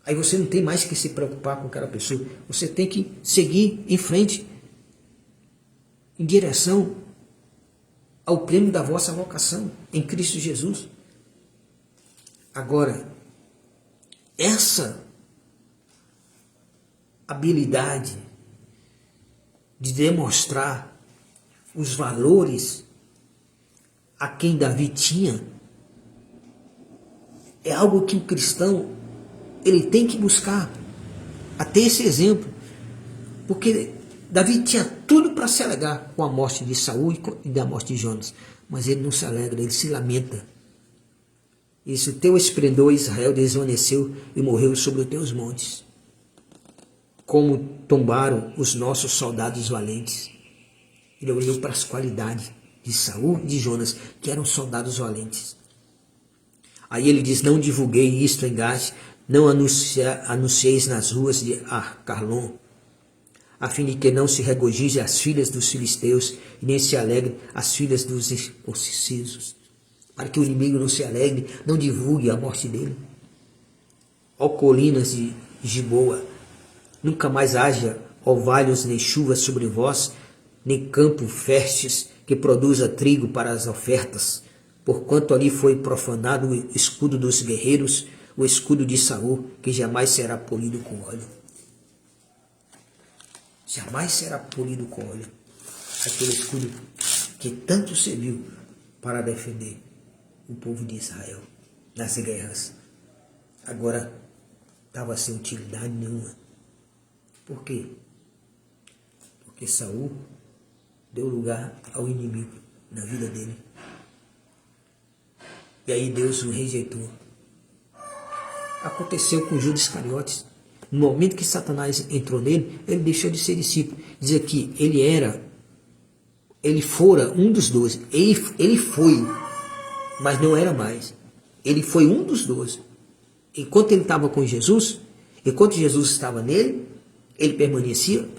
Aí você não tem mais que se preocupar com aquela pessoa. Você tem que seguir em frente, em direção ao prêmio da vossa vocação em Cristo Jesus. Agora, essa habilidade de demonstrar os valores a quem Davi tinha é algo que o cristão ele tem que buscar, a ter esse exemplo, porque Davi tinha tudo para se alegrar com a morte de Saul e da morte de Jonas, mas ele não se alegra, ele se lamenta. Isso, teu esplendor, Israel, desvaneceu e morreu sobre os teus montes, como tombaram os nossos soldados valentes. Ele olhou para as qualidades de Saul e de Jonas, que eram soldados valentes. Aí ele diz, não divulguei isto em Gade, não anuncieis nas ruas de Carlom, a fim de que não se regozije as filhas dos filisteus, e nem se alegre as filhas dos circuncisos. Para que o inimigo não se alegre, não divulgue a morte dele. Ó colinas de Giboa, nunca mais haja orvalhos nem chuvas sobre vós, nem campo férteis que produza trigo para as ofertas, porquanto ali foi profanado o escudo dos guerreiros, o escudo de Saul, que jamais será polido com óleo. Jamais será polido com óleo. Aquele escudo que tanto serviu para defender o povo de Israel nas guerras. Agora estava sem utilidade nenhuma. Por quê? Porque Saul deu lugar ao inimigo na vida dele. E aí Deus o rejeitou. Aconteceu com Judas Iscariotes. No momento que Satanás entrou nele, ele deixou de ser discípulo. Diz aqui, ele fora um dos 12. Ele foi, mas não era mais. Ele foi um dos 12. Enquanto ele estava com Jesus, enquanto Jesus estava nele, ele permanecia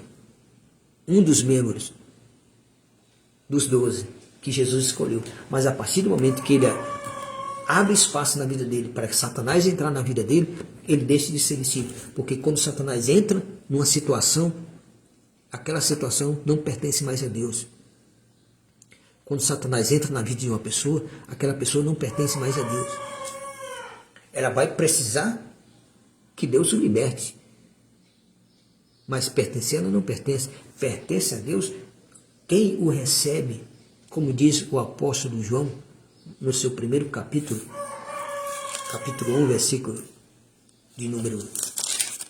um dos membros dos 12 que Jesus escolheu. Mas a partir do momento que ele abre espaço na vida dele para que Satanás entrar na vida dele, ele deixa de ser discípulo. Porque quando Satanás entra numa situação, aquela situação não pertence mais a Deus. Quando Satanás entra na vida de uma pessoa, aquela pessoa não pertence mais a Deus. Ela vai precisar que Deus o liberte. mas pertencendo não pertence. Pertence a Deus quem o recebe, como diz o apóstolo João, no seu primeiro capítulo 1, versículo de número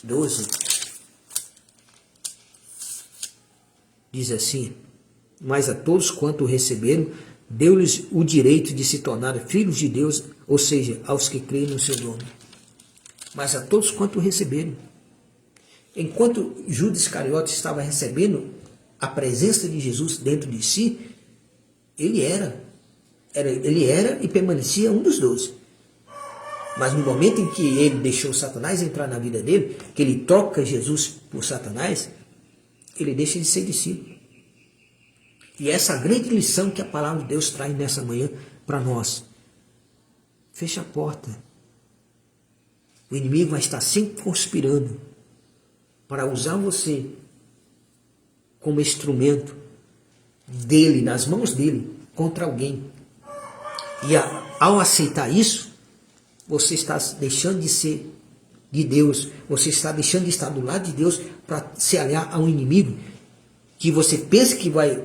12, diz assim: mas a todos quanto o receberam, deu-lhes o direito de se tornar filhos de Deus, ou seja, aos que creem no seu nome. Mas a todos quanto o receberam. Enquanto Judas Iscariote estava recebendo a presença de Jesus dentro de si, ele era e permanecia um dos 12. Mas no momento em que ele deixou Satanás entrar na vida dele, que ele troca Jesus por Satanás, ele deixa de ser discípulo. E essa é a grande lição que a palavra de Deus traz nessa manhã para nós. Fecha a porta. O inimigo vai estar sempre conspirando para usar você como instrumento dele, nas mãos dele, contra alguém. E ao aceitar isso, você está deixando de ser de Deus, você está deixando de estar do lado de Deus para se aliar a um inimigo que você pensa que vai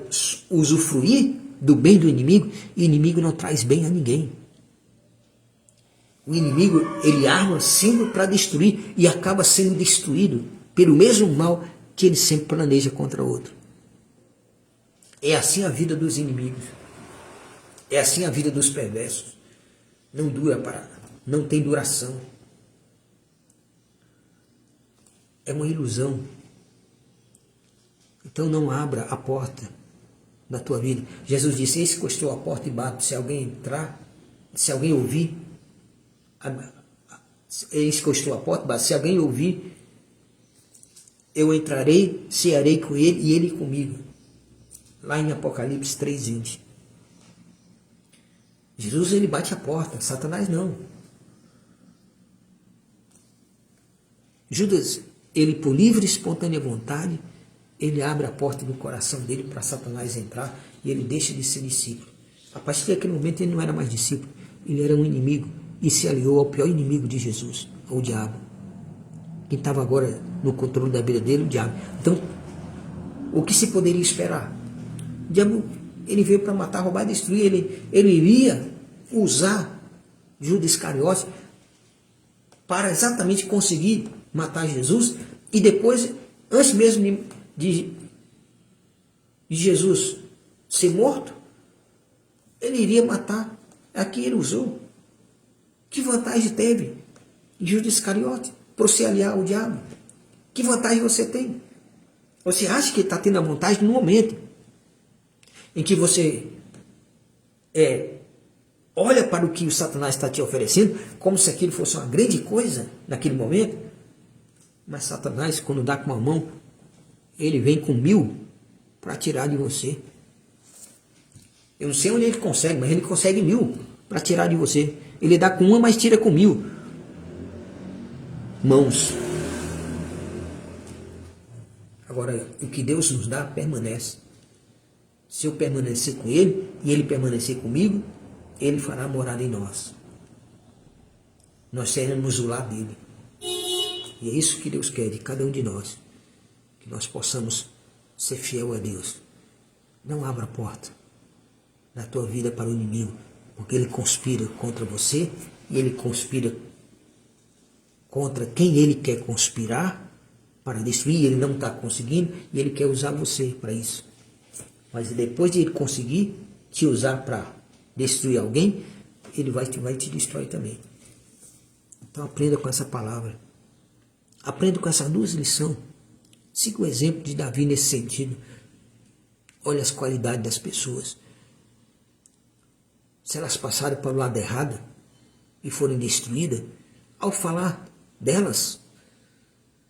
usufruir do bem do inimigo, e o inimigo não traz bem a ninguém. O inimigo, ele arma sempre para destruir e acaba sendo destruído pelo mesmo mal que ele sempre planeja contra outro. É assim a vida dos inimigos. É assim a vida dos perversos. Não dura não tem duração. É uma ilusão. Então não abra a porta da tua vida. Jesus disse: eis que estou à porta e bato. Se alguém entrar, se alguém ouvir, eis que eu estou à porta e bato. Se alguém ouvir, eu entrarei, cearei com ele e ele comigo. Lá em Apocalipse 3:20. Jesus, ele bate a porta, Satanás não. Judas, ele por livre e espontânea vontade, ele abre a porta do coração dele para Satanás entrar e ele deixa de ser discípulo. A partir daquele momento ele não era mais discípulo, ele era um inimigo e se aliou ao pior inimigo de Jesus, ao diabo. Quem estava agora no controle da vida dele, o diabo. Então, o que se poderia esperar? O diabo, ele veio para matar, roubar e destruir. Ele iria usar Judas Iscariote para exatamente conseguir matar Jesus e depois, antes mesmo de Jesus ser morto, ele iria matar a quem ele usou. Que vantagem teve Judas Iscariote para se aliar ao diabo? Que vantagem você tem? Você acha que está tendo a vantagem no momento em que você olha para o que o Satanás está te oferecendo como se aquilo fosse uma grande coisa naquele momento? Mas Satanás, quando dá com uma mão, ele vem com 1000 para tirar de você. Eu não sei onde ele consegue, mas ele consegue 1000 para tirar de você. Ele dá com uma, mas tira com 1000 mãos. Agora, o que Deus nos dá permanece. Se eu permanecer com ele e ele permanecer comigo, ele fará morada em nós. Nós seremos o lar dele. E é isso que Deus quer de cada um de nós. Que nós possamos ser fiel a Deus. Não abra a porta da tua vida para o inimigo, porque ele conspira contra você e ele conspira contra quem ele quer conspirar para destruir. Ele não está conseguindo e ele quer usar você para isso. Mas depois de ele conseguir te usar para destruir alguém, ele vai te destruir também. Então aprenda com essa palavra. Aprenda com essas 2 lições. Siga o exemplo de Davi nesse sentido. Olha as qualidades das pessoas. Se elas passarem para o lado errado e forem destruídas, ao falar delas,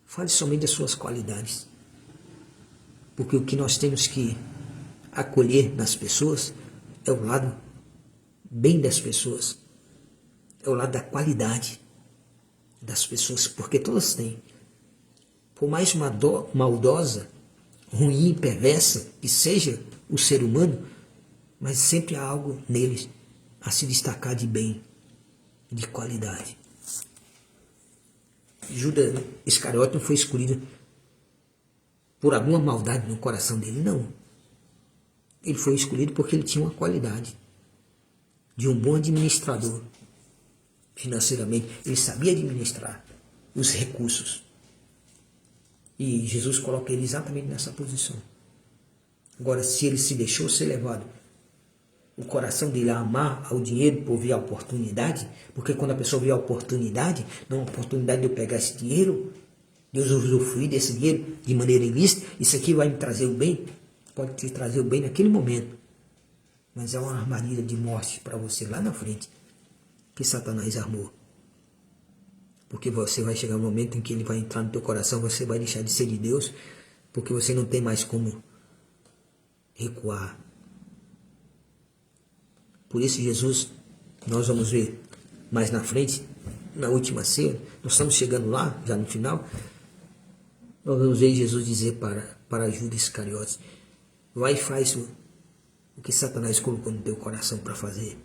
fale somente das suas qualidades. Porque o que nós temos que acolher nas pessoas é o lado bem das pessoas. É o lado da qualidade das pessoas, porque todas têm. Por mais maldosa, ruim, perversa que seja o ser humano, mas sempre há algo neles a se destacar de bem, de qualidade. Judas Iscariote não foi escolhido por alguma maldade no coração dele, não. Ele foi escolhido porque ele tinha uma qualidade de um bom administrador financeiramente. Ele sabia administrar os recursos. E Jesus coloca ele exatamente nessa posição. Agora, se ele se deixou ser levado, o coração dele a amar ao dinheiro por ver a oportunidade, porque quando a pessoa vê a oportunidade, não a oportunidade de eu pegar esse dinheiro, de eu usufruir desse dinheiro de maneira ilícita, isso aqui vai me trazer o bem, pode te trazer o bem naquele momento, mas é uma armadilha de morte para você lá na frente, que Satanás armou. Porque você vai chegar um momento em que ele vai entrar no teu coração, você vai deixar de ser de Deus, porque você não tem mais como recuar. Por isso Jesus, nós vamos ver mais na frente, na última ceia, nós estamos chegando lá, já no final, nós vamos ver Jesus dizer para Judas Iscariotes, vai e faz o que Satanás colocou no teu coração para fazer.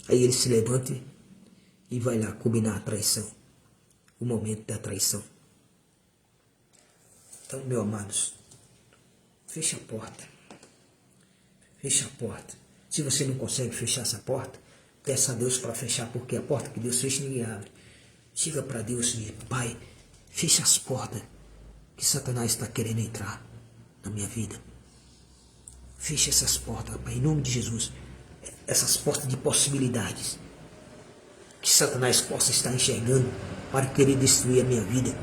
Aí ele se levanta e vai lá combinar a traição, o momento da traição. Então, meus amados, fecha a porta. Fecha a porta. Se você não consegue fechar essa porta, peça a Deus para fechar, porque a porta que Deus fecha, ninguém abre. Diga para Deus e diz, Pai, fecha as portas que Satanás está querendo entrar na minha vida. Fecha essas portas, Pai, em nome de Jesus. Essas portas de possibilidades que Satanás possa estar enxergando para querer destruir a minha vida,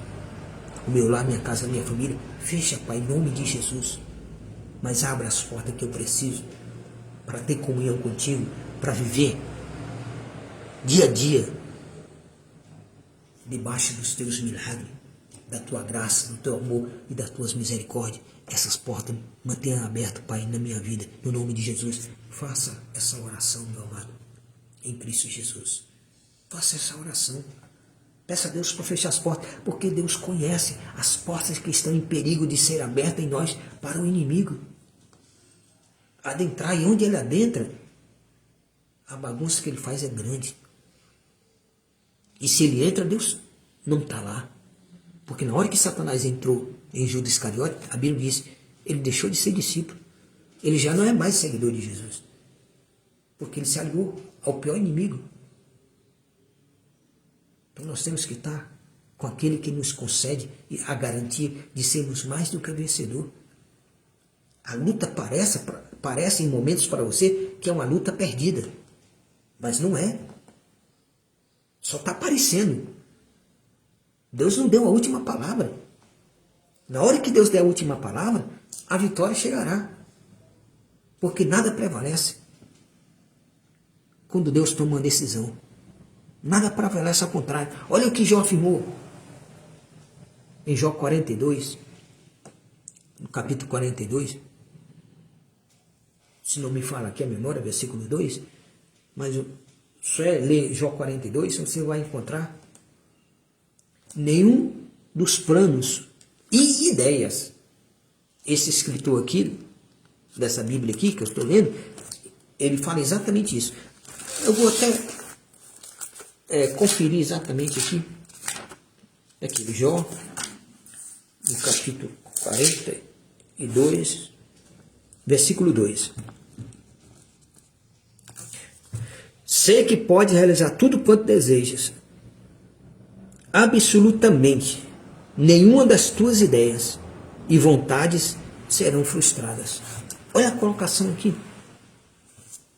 o meu lar, minha casa, a minha família. Fecha, Pai, em nome de Jesus. Mas abra as portas que eu preciso para ter comunhão contigo, para viver dia a dia debaixo dos teus milagres, da tua graça, do teu amor e das tuas misericórdias. Essas portas mantenha abertas, Pai, na minha vida, no nome de Jesus. Faça essa oração, meu amado, em Cristo Jesus. Faça essa oração. Peça a Deus para fechar as portas, porque Deus conhece as portas que estão em perigo de ser abertas em nós para o inimigo adentrar, e onde ele adentra, a bagunça que ele faz é grande. E se ele entra, Deus não está lá. Porque na hora que Satanás entrou em Judas Iscariote, a Bíblia diz, ele deixou de ser discípulo. Ele já não é mais seguidor de Jesus. Porque ele se aliou ao pior inimigo. Então nós temos que estar com aquele que nos concede a garantia de sermos mais do que vencedor. A luta parece em momentos para você que é uma luta perdida. Mas não é. Só está parecendo. Deus não deu a última palavra. Na hora que Deus der a última palavra, a vitória chegará. Porque nada prevalece quando Deus toma uma decisão. Nada prevalece ao contrário. Olha o que Jó afirmou em Jó 42, no capítulo 42. Se não me fala aqui a memória, versículo 2, mas só é ler Jó 42, você vai encontrar nenhum dos planos e ideias. Esse escritor aqui, dessa Bíblia aqui que eu estou lendo, ele fala exatamente isso. Eu vou até conferir exatamente aqui, Jó, no capítulo 42, versículo 2. Sei que pode realizar tudo quanto desejas. Absolutamente nenhuma das tuas ideias e vontades serão frustradas. Olha a colocação aqui.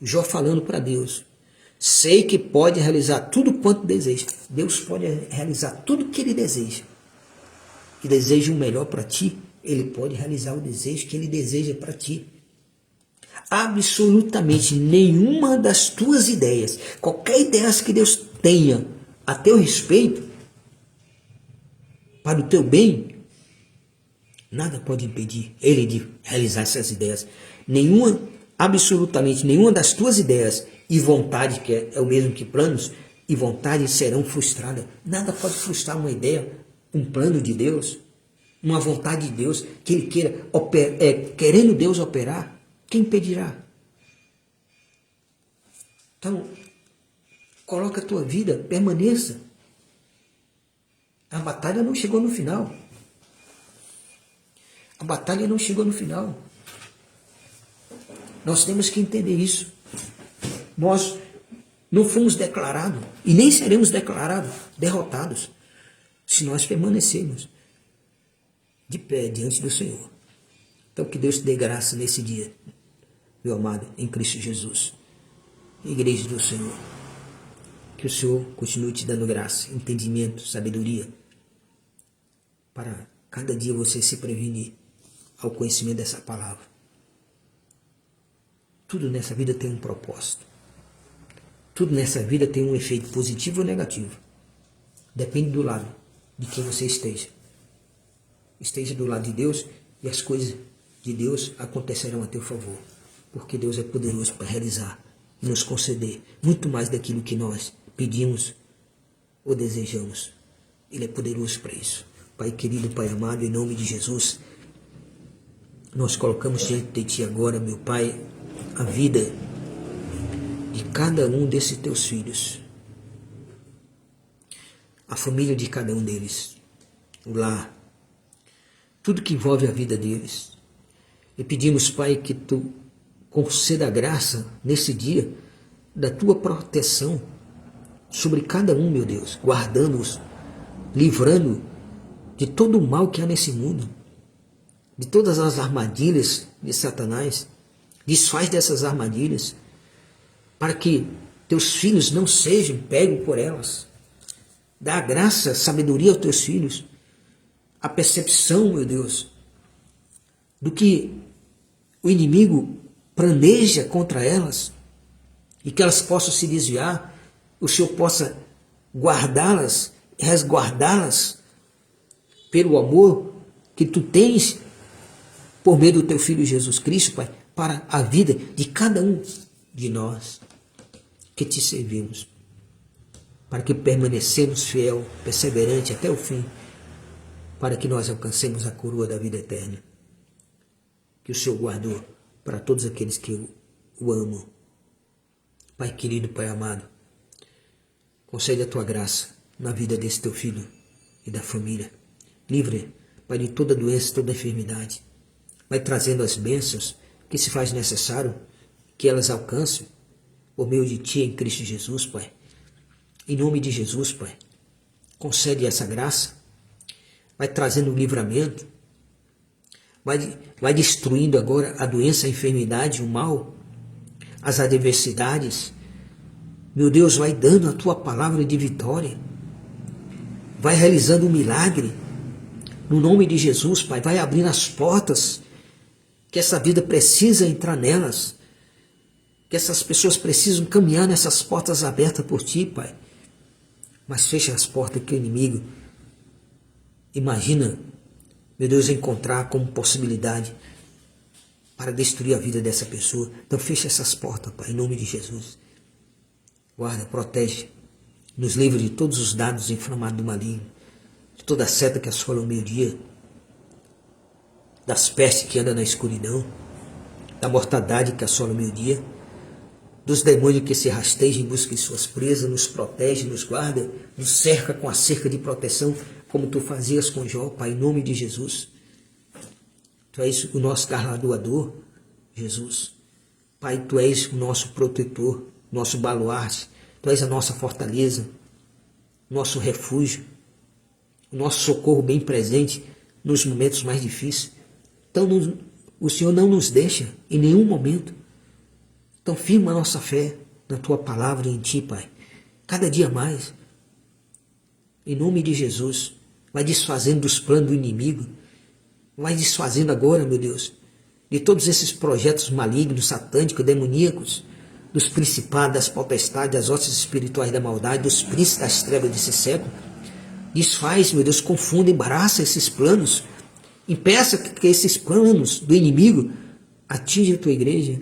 Jó falando para Deus. Sei que pode realizar tudo quanto deseja. Deus pode realizar tudo que ele deseja. E deseja o melhor para ti. Ele pode realizar o desejo que ele deseja para ti. Absolutamente nenhuma das tuas ideias, qualquer ideia que Deus tenha a teu respeito, para o teu bem, nada pode impedir ele de realizar essas ideias. Absolutamente nenhuma das tuas ideias e vontade, que é o mesmo que planos, e vontade serão frustradas. Nada pode frustrar uma ideia, um plano de Deus, uma vontade de Deus, que ele queira, querendo Deus operar. Quem impedirá? Então, coloca a tua vida, permaneça. A batalha não chegou no final. A batalha não chegou no final. Nós temos que entender isso. Nós não fomos declarados e nem seremos declarados derrotados se nós permanecermos de pé diante do Senhor. Então que Deus te dê graça nesse dia, meu amado, em Cristo Jesus. Igreja do Senhor, que o Senhor continue te dando graça, entendimento, sabedoria, para cada dia você se prevenir ao conhecimento dessa palavra. Tudo nessa vida tem um propósito. Tudo nessa vida tem um efeito positivo ou negativo. Depende do lado de quem você esteja. Esteja do lado de Deus e as coisas de Deus acontecerão a teu favor. Porque Deus é poderoso para realizar e nos conceder muito mais daquilo que nós pedimos ou desejamos. Ele é poderoso para isso. Pai querido, Pai amado, em nome de Jesus, nós colocamos diante de Ti agora, meu Pai, a vida de cada um desses Teus filhos, a família de cada um deles, o lar, tudo que envolve a vida deles. E pedimos, Pai, que Tu conceda a graça nesse dia da Tua proteção sobre cada um, meu Deus, guardando-os, livrando de todo o mal que há nesse mundo, de todas as armadilhas de Satanás. Desfaz dessas armadilhas, para que Teus filhos não sejam pegos por elas. Dá graça, sabedoria aos Teus filhos, a percepção, meu Deus, do que o inimigo planeja contra elas, e que elas possam se desviar, o Senhor possa guardá-las, resguardá-las, pelo amor que Tu tens por meio do Teu Filho Jesus Cristo, Pai, para a vida de cada um de nós que Te servimos, para que permanecemos fiel, perseverante até o fim, para que nós alcancemos a coroa da vida eterna, que o Senhor guardou para todos aqueles que o amam. Pai querido, Pai amado, concede a Tua graça na vida desse Teu filho e da família. Livre, Pai, de toda doença, toda enfermidade. Vai trazendo as bênçãos que se faz necessário que elas alcancem por meio de Ti em Cristo Jesus, Pai. Em nome de Jesus, Pai, concede essa graça, vai trazendo o livramento, vai destruindo agora a doença, a enfermidade, o mal, as adversidades. Meu Deus, vai dando a Tua palavra de vitória, vai realizando um milagre, no nome de Jesus, Pai, vai abrindo as portas, que essa vida precisa entrar nelas, que essas pessoas precisam caminhar nessas portas abertas por Ti, Pai. Mas fecha as portas que o inimigo imagina, meu Deus, encontrar como possibilidade para destruir a vida dessa pessoa. Então fecha essas portas, Pai, em nome de Jesus. Guarda, protege, nos livre de todos os dados inflamados do maligno, de toda a seta que assola o meio-dia, das pestes que andam na escuridão, da mortandade que assola o meio-dia, dos demônios que se rastejam em busca de suas presas. Nos protege, nos guarda, nos cerca com a cerca de proteção, como Tu fazias com Jó, Pai, em nome de Jesus. Tu és o nosso galardoador, Jesus. Pai, Tu és o nosso protetor, nosso baluarte, Tu és a nossa fortaleza, nosso refúgio, o nosso socorro bem presente nos momentos mais difíceis. Então, o Senhor não nos deixa em nenhum momento. Então, firma a nossa fé na Tua palavra e em Ti, Pai. Cada dia mais. Em nome de Jesus. Vai desfazendo dos planos do inimigo. Vai desfazendo agora, meu Deus, de todos esses projetos malignos, satânicos, demoníacos, dos principados, das potestades, das hostes espirituais da maldade, dos príncipes das trevas desse século. Desfaz, meu Deus, confunde, embaraça esses planos. Impeça que esses planos do inimigo atinjam a Tua igreja,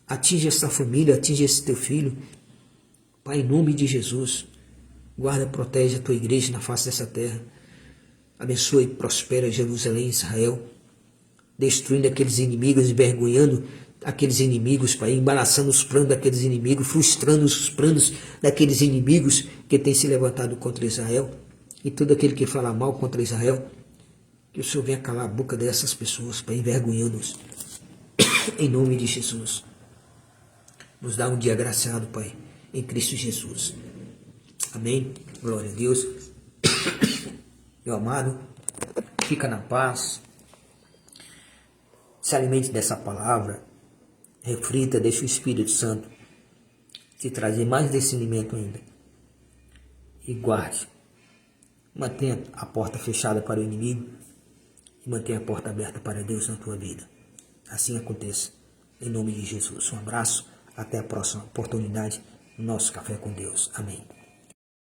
atinja essa família, atinja esse Teu filho. Pai, em nome de Jesus, guarda, protege a Tua igreja na face dessa terra. Abençoa e prospera Jerusalém e Israel, destruindo aqueles inimigos, envergonhando aqueles inimigos, Pai, embaraçando os planos daqueles inimigos, frustrando os planos daqueles inimigos que têm se levantado contra Israel. E todo aquele que fala mal contra Israel, Que o Senhor venha calar a boca dessas pessoas, Pai, envergonhando-nos. Em nome de Jesus. Nos dá um dia agraciado, Pai, em Cristo Jesus. Amém. Glória a Deus. Meu amado, fica na paz. Se alimente dessa palavra. Reflita, deixe o Espírito Santo te trazer mais discernimento ainda. E guarde. Mantenha a porta fechada para o inimigo e mantenha a porta aberta para Deus na tua vida. Assim aconteça. Em nome de Jesus. Um abraço. Até a próxima oportunidade no nosso Café com Deus. Amém.